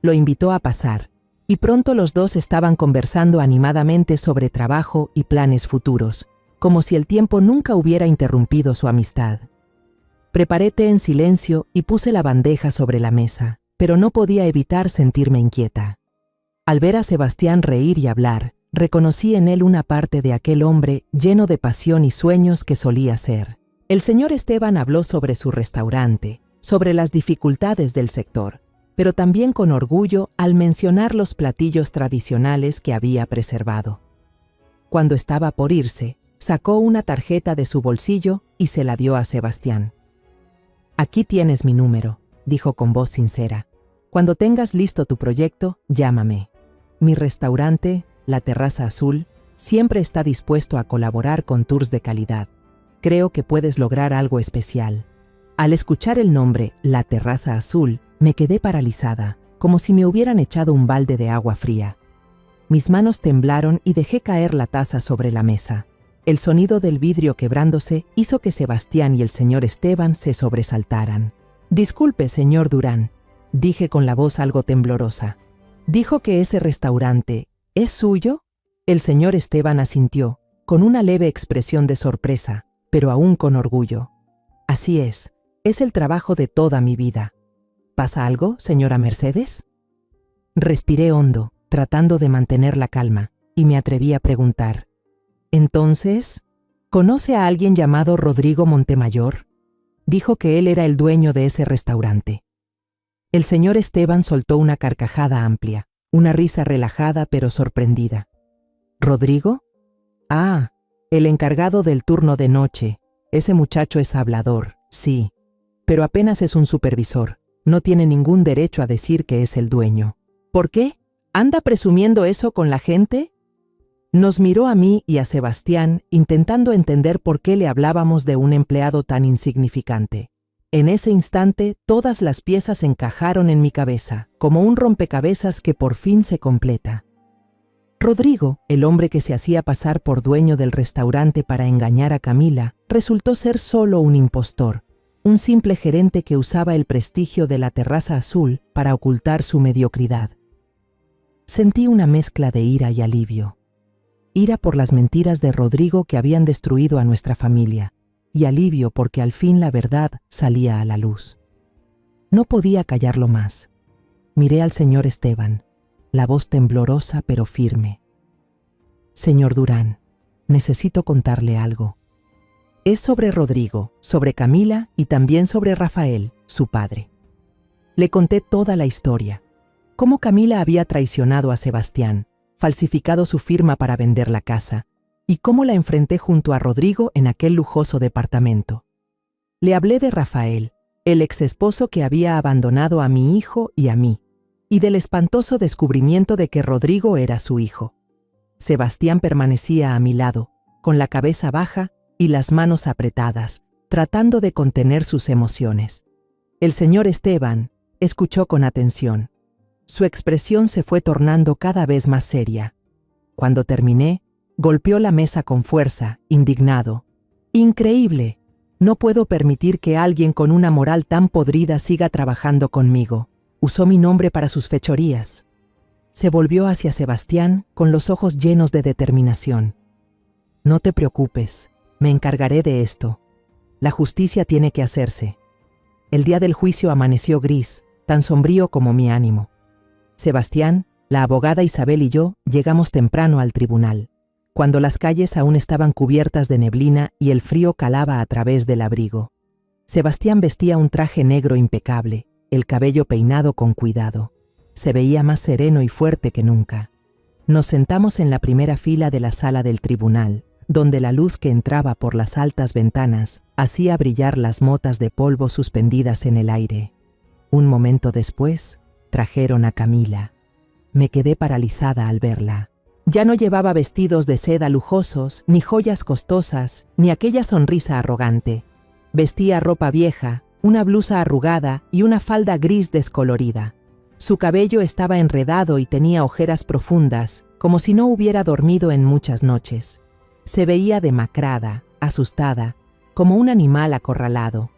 Lo invitó a pasar, y pronto los dos estaban conversando animadamente sobre trabajo y planes futuros, como si el tiempo nunca hubiera interrumpido su amistad. Preparé té en silencio y puse la bandeja sobre la mesa, pero no podía evitar sentirme inquieta. Al ver a Sebastián reír y hablar, reconocí en él una parte de aquel hombre lleno de pasión y sueños que solía ser. El señor Esteban habló sobre su restaurante, sobre las dificultades del sector, pero también con orgullo al mencionar los platillos tradicionales que había preservado. Cuando estaba por irse, sacó una tarjeta de su bolsillo y se la dio a Sebastián. «Aquí tienes mi número», dijo con voz sincera. Cuando tengas listo tu proyecto, llámame. Mi restaurante, La Terraza Azul, siempre está dispuesto a colaborar con tours de calidad. Creo que puedes lograr algo especial. Al escuchar el nombre La Terraza Azul, me quedé paralizada, como si me hubieran echado un balde de agua fría. Mis manos temblaron y dejé caer la taza sobre la mesa. El sonido del vidrio quebrándose hizo que Sebastián y el señor Esteban se sobresaltaran. «Disculpe, señor Durán», dije con la voz algo temblorosa. «¿Dijo que ese restaurante es suyo?» El señor Esteban asintió, con una leve expresión de sorpresa, pero aún con orgullo. «Así es el trabajo de toda mi vida». «¿Pasa algo, señora Mercedes?» Respiré hondo, tratando de mantener la calma, y me atreví a preguntar. «Entonces, ¿conoce a alguien llamado Rodrigo Montemayor?» Dijo que él era el dueño de ese restaurante. El señor Esteban soltó una carcajada amplia, una risa relajada pero sorprendida. ¿Rodrigo? Ah, el encargado del turno de noche. Ese muchacho es hablador, sí, pero apenas es un supervisor. No tiene ningún derecho a decir que es el dueño. ¿Por qué? ¿Anda presumiendo eso con la gente? Nos miró a mí y a Sebastián, intentando entender por qué le hablábamos de un empleado tan insignificante. En ese instante, todas las piezas encajaron en mi cabeza, como un rompecabezas que por fin se completa. Rodrigo, el hombre que se hacía pasar por dueño del restaurante para engañar a Camila, resultó ser solo un impostor, un simple gerente que usaba el prestigio de La Terraza Azul para ocultar su mediocridad. Sentí una mezcla de ira y alivio. Ira por las mentiras de Rodrigo que habían destruido a nuestra familia, y alivio porque al fin la verdad salía a la luz. No podía callarlo más. Miré al señor Esteban, la voz temblorosa pero firme. «Señor Durán, necesito contarle algo. Es sobre Rodrigo, sobre Camila y también sobre Rafael, su padre». Le conté toda la historia. Cómo Camila había traicionado a Sebastián, falsificado su firma para vender la casa, y cómo la enfrenté junto a Rodrigo en aquel lujoso departamento. Le hablé de Rafael, el exesposo que había abandonado a mi hijo y a mí, y del espantoso descubrimiento de que Rodrigo era su hijo. Sebastián permanecía a mi lado, con la cabeza baja y las manos apretadas, tratando de contener sus emociones. El señor Esteban escuchó con atención. Su expresión se fue tornando cada vez más seria. Cuando terminé, golpeó la mesa con fuerza, indignado. «Increíble. No puedo permitir que alguien con una moral tan podrida siga trabajando conmigo. Usó mi nombre para sus fechorías». Se volvió hacia Sebastián con los ojos llenos de determinación. «No te preocupes, me encargaré de esto. La justicia tiene que hacerse». El día del juicio amaneció gris, tan sombrío como mi ánimo. Sebastián, la abogada Isabel y yo llegamos temprano al tribunal, cuando las calles aún estaban cubiertas de neblina y el frío calaba a través del abrigo. Sebastián vestía un traje negro impecable, el cabello peinado con cuidado. Se veía más sereno y fuerte que nunca. Nos sentamos en la primera fila de la sala del tribunal, donde la luz que entraba por las altas ventanas hacía brillar las motas de polvo suspendidas en el aire. Un momento después, trajeron a Camila. Me quedé paralizada al verla. Ya no llevaba vestidos de seda lujosos, ni joyas costosas, ni aquella sonrisa arrogante. Vestía ropa vieja, una blusa arrugada y una falda gris descolorida. Su cabello estaba enredado y tenía ojeras profundas, como si no hubiera dormido en muchas noches. Se veía demacrada, asustada, como un animal acorralado.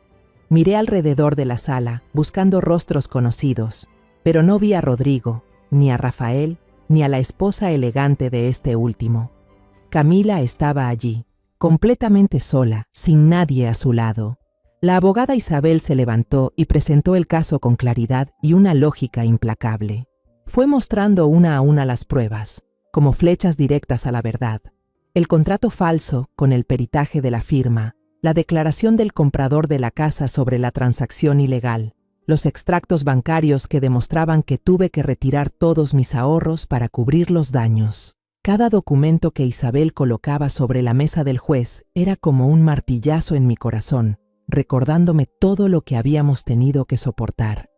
Miré alrededor de la sala, buscando rostros conocidos, pero no vi a Rodrigo, ni a Rafael, ni a la esposa elegante de este último. Camila estaba allí, completamente sola, sin nadie a su lado. La abogada Isabel se levantó y presentó el caso con claridad y una lógica implacable. Fue mostrando una a una las pruebas, como flechas directas a la verdad. El contrato falso, con el peritaje de la firma, la declaración del comprador de la casa sobre la transacción ilegal, los extractos bancarios que demostraban que tuve que retirar todos mis ahorros para cubrir los daños. Cada documento que Isabel colocaba sobre la mesa del juez era como un martillazo en mi corazón, recordándome todo lo que habíamos tenido que soportar.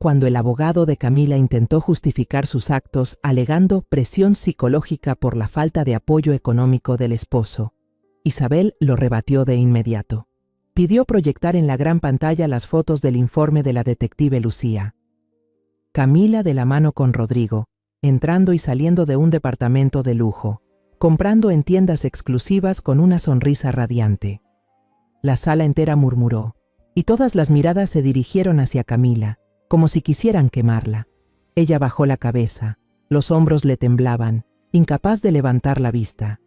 cuando el abogado de Camila intentó justificar sus actos alegando presión psicológica por la falta de apoyo económico del esposo. Isabel lo rebatió de inmediato. Pidió proyectar en la gran pantalla las fotos del informe de la detective Lucía. Camila de la mano con Rodrigo, entrando y saliendo de un departamento de lujo, comprando en tiendas exclusivas con una sonrisa radiante. La sala entera murmuró, y todas las miradas se dirigieron hacia Camila, como si quisieran quemarla. Ella bajó la cabeza, los hombros le temblaban, incapaz de levantar la vista.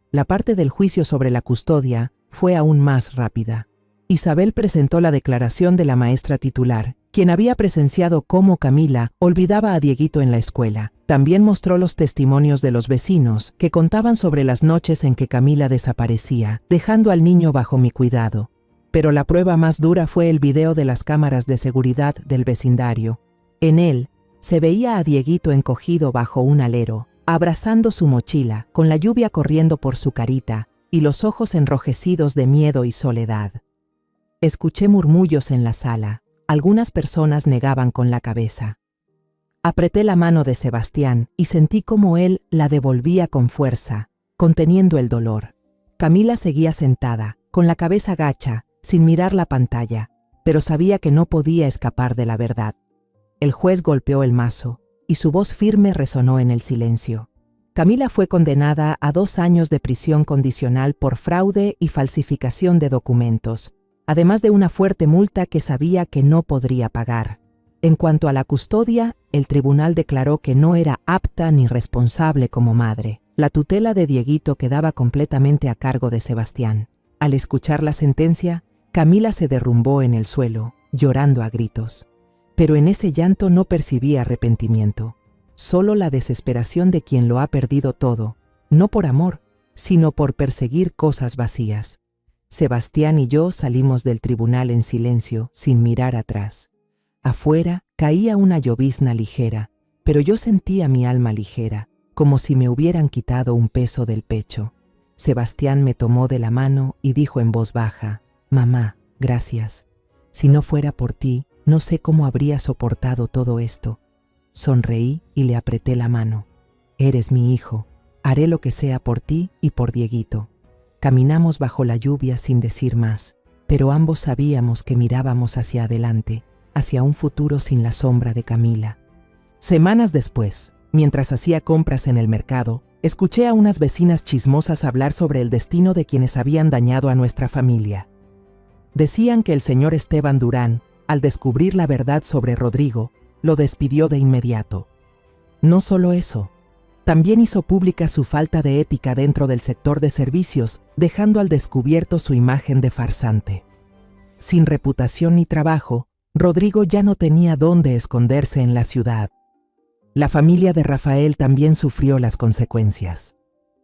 La parte del juicio sobre la custodia fue aún más rápida. Isabel presentó la declaración de la maestra titular, quien había presenciado cómo Camila olvidaba a Dieguito en la escuela. También mostró los testimonios de los vecinos, que contaban sobre las noches en que Camila desaparecía, dejando al niño bajo mi cuidado. Pero la prueba más dura fue el video de las cámaras de seguridad del vecindario. En él, se veía a Dieguito encogido bajo un alero, abrazando su mochila, con la lluvia corriendo por su carita y los ojos enrojecidos de miedo y soledad. Escuché murmullos en la sala. Algunas personas negaban con la cabeza. Apreté la mano de Sebastián y sentí cómo él la devolvía con fuerza, conteniendo el dolor. Camila seguía sentada, con la cabeza gacha, sin mirar la pantalla, pero sabía que no podía escapar de la verdad. El juez golpeó el mazo, y su voz firme resonó en el silencio. Camila fue condenada a 2 años de prisión condicional por fraude y falsificación de documentos, además de una fuerte multa que sabía que no podría pagar. En cuanto a la custodia, el tribunal declaró que no era apta ni responsable como madre. La tutela de Dieguito quedaba completamente a cargo de Sebastián. Al escuchar la sentencia, Camila se derrumbó en el suelo, llorando a gritos. Pero en ese llanto no percibí arrepentimiento, solo la desesperación de quien lo ha perdido todo, no por amor, sino por perseguir cosas vacías. Sebastián y yo salimos del tribunal en silencio, sin mirar atrás. Afuera caía una llovizna ligera, pero yo sentía mi alma ligera, como si me hubieran quitado un peso del pecho. Sebastián me tomó de la mano y dijo en voz baja, «Mamá, gracias. Si no fuera por ti, no sé cómo habría soportado todo esto». Sonreí y le apreté la mano. «Eres mi hijo. Haré lo que sea por ti y por Dieguito». Caminamos bajo la lluvia sin decir más, pero ambos sabíamos que mirábamos hacia adelante, hacia un futuro sin la sombra de Camila. Semanas después, mientras hacía compras en el mercado, escuché a unas vecinas chismosas hablar sobre el destino de quienes habían dañado a nuestra familia. Decían que el señor Esteban Durán, al descubrir la verdad sobre Rodrigo, lo despidió de inmediato. No solo eso, también hizo pública su falta de ética dentro del sector de servicios, dejando al descubierto su imagen de farsante. Sin reputación ni trabajo, Rodrigo ya no tenía dónde esconderse en la ciudad. La familia de Rafael también sufrió las consecuencias.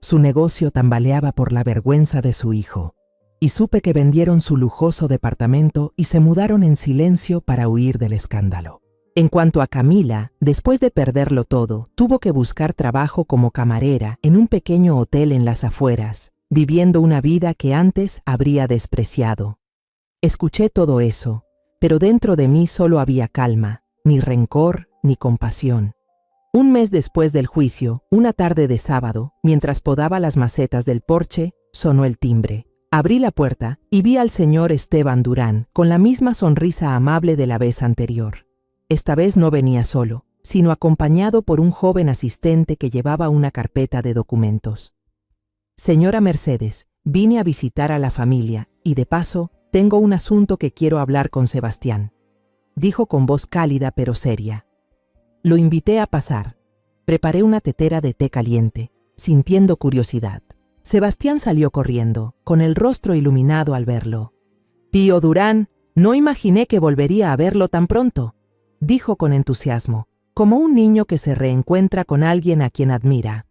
Su negocio tambaleaba por la vergüenza de su hijo, y supe que vendieron su lujoso departamento y se mudaron en silencio para huir del escándalo. En cuanto a Camila, después de perderlo todo, tuvo que buscar trabajo como camarera en un pequeño hotel en las afueras, viviendo una vida que antes habría despreciado. Escuché todo eso, pero dentro de mí solo había calma, ni rencor ni compasión. Un mes después del juicio, una tarde de sábado, mientras podaba las macetas del porche, sonó el timbre. Abrí la puerta y vi al señor Esteban Durán, con la misma sonrisa amable de la vez anterior. Esta vez no venía solo, sino acompañado por un joven asistente que llevaba una carpeta de documentos. «Señora Mercedes, vine a visitar a la familia y, de paso, tengo un asunto que quiero hablar con Sebastián», dijo con voz cálida pero seria. Lo invité a pasar. Preparé una tetera de té caliente, sintiendo curiosidad. Sebastián salió corriendo, con el rostro iluminado al verlo. «Tío Durán, no imaginé que volvería a verlo tan pronto», dijo con entusiasmo, como un niño que se reencuentra con alguien a quien admira.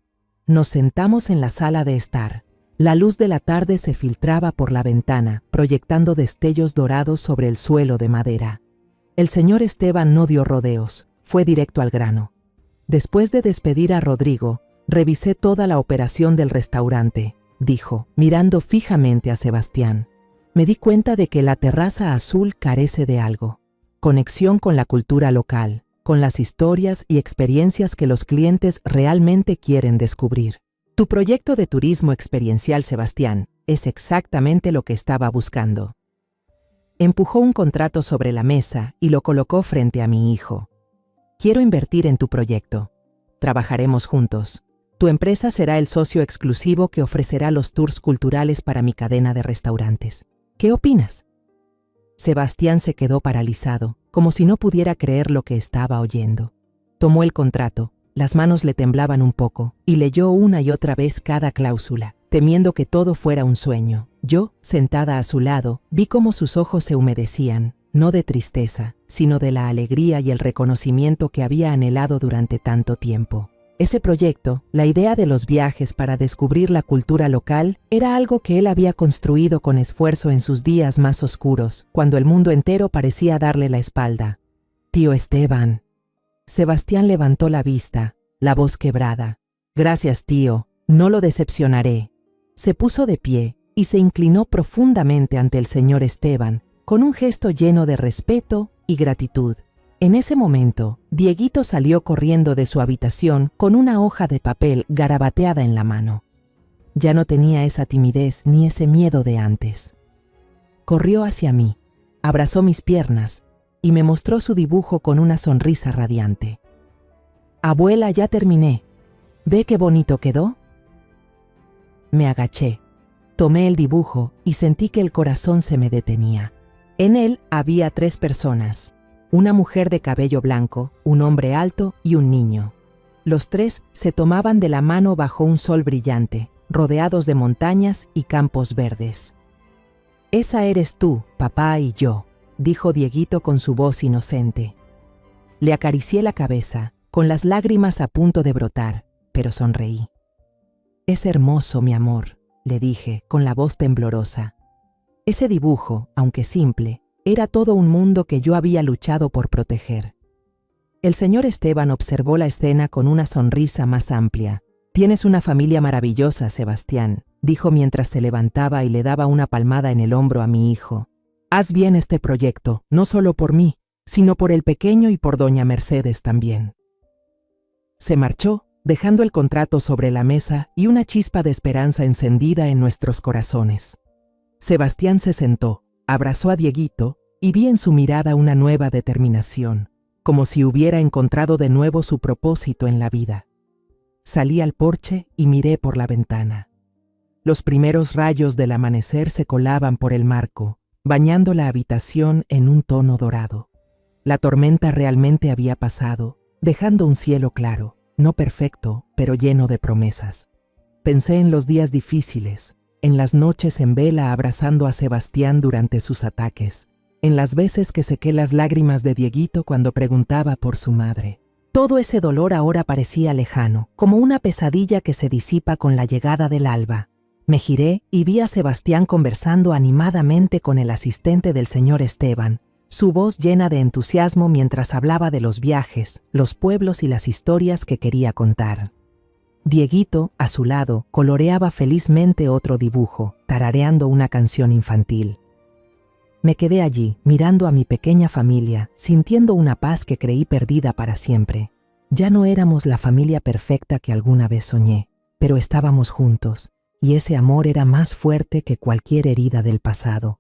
Nos sentamos en la sala de estar. La luz de la tarde se filtraba por la ventana, proyectando destellos dorados sobre el suelo de madera. El señor Esteban no dio rodeos, fue directo al grano. Después de despedir a Rodrigo, revisé toda la operación del restaurante, dijo, mirando fijamente a Sebastián. Me di cuenta de que la terraza azul carece de algo. conexión con la cultura local, con las historias y experiencias que los clientes realmente quieren descubrir. Tu proyecto de turismo experiencial, Sebastián, es exactamente lo que estaba buscando. Empujó un contrato sobre la mesa y lo colocó frente a mi hijo. Quiero invertir en tu proyecto. Trabajaremos juntos. Tu empresa será el socio exclusivo que ofrecerá los tours culturales para mi cadena de restaurantes. ¿Qué opinas? Sebastián se quedó paralizado, como si no pudiera creer lo que estaba oyendo. Tomó el contrato, las manos le temblaban un poco, y leyó una y otra vez cada cláusula, temiendo que todo fuera un sueño. Yo, sentada a su lado, vi cómo sus ojos se humedecían, no de tristeza, sino de la alegría y el reconocimiento que había anhelado durante tanto tiempo. Ese proyecto, la idea de los viajes para descubrir la cultura local, era algo que él había construido con esfuerzo en sus días más oscuros, cuando el mundo entero parecía darle la espalda. Tío Esteban. Sebastián levantó la vista, la voz quebrada. Gracias, tío, no lo decepcionaré. Se puso de pie y se inclinó profundamente ante el señor Esteban, con un gesto lleno de respeto y gratitud. En ese momento, Dieguito salió corriendo de su habitación con una hoja de papel garabateada en la mano. Ya no tenía esa timidez ni ese miedo de antes. Corrió hacia mí, abrazó mis piernas y me mostró su dibujo con una sonrisa radiante. Abuela, ya terminé. ¿Ve qué bonito quedó? Me agaché, tomé el dibujo y sentí que el corazón se me detenía. En él había 3 personas. Una mujer de cabello blanco, un hombre alto y un niño. Los 3 se tomaban de la mano bajo un sol brillante, rodeados de montañas y campos verdes. Esa eres tú, papá y yo, dijo Dieguito con su voz inocente. Le acaricié la cabeza, con las lágrimas a punto de brotar, pero sonreí. Es hermoso, mi amor, le dije, con la voz temblorosa. Ese dibujo, aunque simple, era todo un mundo que yo había luchado por proteger. El señor Esteban observó la escena con una sonrisa más amplia. Tienes una familia maravillosa, Sebastián, dijo mientras se levantaba y le daba una palmada en el hombro a mi hijo. Haz bien este proyecto, no solo por mí, sino por el pequeño y por doña Mercedes también. Se marchó, dejando el contrato sobre la mesa y una chispa de esperanza encendida en nuestros corazones. Sebastián se sentó, abrazó a Dieguito y vi en su mirada una nueva determinación, como si hubiera encontrado de nuevo su propósito en la vida. Salí al porche y miré por la ventana. Los primeros rayos del amanecer se colaban por el marco, bañando la habitación en un tono dorado. La tormenta realmente había pasado, dejando un cielo claro, no perfecto, pero lleno de promesas. Pensé en los días difíciles, en las noches en vela abrazando a Sebastián durante sus ataques, en las veces que sequé las lágrimas de Dieguito cuando preguntaba por su madre. Todo ese dolor ahora parecía lejano, como una pesadilla que se disipa con la llegada del alba. Me giré y vi a Sebastián conversando animadamente con el asistente del señor Esteban, su voz llena de entusiasmo mientras hablaba de los viajes, los pueblos y las historias que quería contar. Dieguito, a su lado, coloreaba felizmente otro dibujo, tarareando una canción infantil. Me quedé allí, mirando a mi pequeña familia, sintiendo una paz que creí perdida para siempre. Ya no éramos la familia perfecta que alguna vez soñé, pero estábamos juntos, y ese amor era más fuerte que cualquier herida del pasado.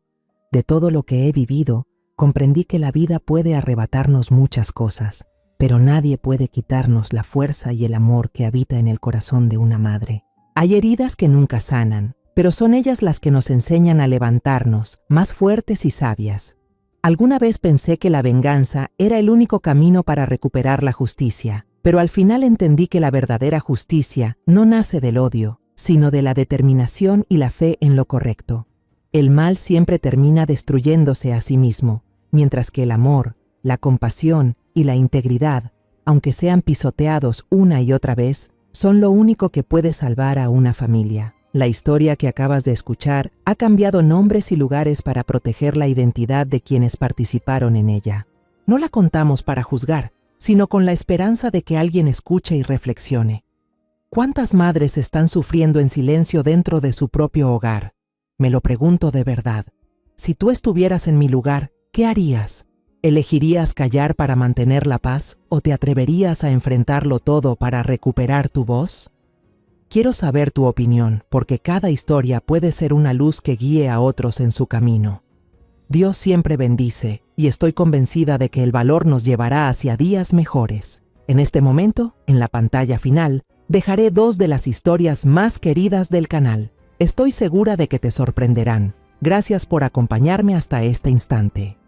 De todo lo que he vivido, comprendí que la vida puede arrebatarnos muchas cosas, pero nadie puede quitarnos la fuerza y el amor que habita en el corazón de una madre. Hay heridas que nunca sanan, pero son ellas las que nos enseñan a levantarnos, más fuertes y sabias. Alguna vez pensé que la venganza era el único camino para recuperar la justicia, pero al final entendí que la verdadera justicia no nace del odio, sino de la determinación y la fe en lo correcto. El mal siempre termina destruyéndose a sí mismo, mientras que el amor, la compasión y la integridad, aunque sean pisoteados una y otra vez, son lo único que puede salvar a una familia. La historia que acabas de escuchar ha cambiado nombres y lugares para proteger la identidad de quienes participaron en ella. No la contamos para juzgar, sino con la esperanza de que alguien escuche y reflexione. ¿Cuántas madres están sufriendo en silencio dentro de su propio hogar? Me lo pregunto de verdad. Si tú estuvieras en mi lugar, ¿qué harías? ¿Elegirías callar para mantener la paz o te atreverías a enfrentarlo todo para recuperar tu voz? Quiero saber tu opinión, porque cada historia puede ser una luz que guíe a otros en su camino. Dios siempre bendice, y estoy convencida de que el valor nos llevará hacia días mejores. En este momento, en la pantalla final, dejaré 2 de las historias más queridas del canal. Estoy segura de que te sorprenderán. Gracias por acompañarme hasta este instante.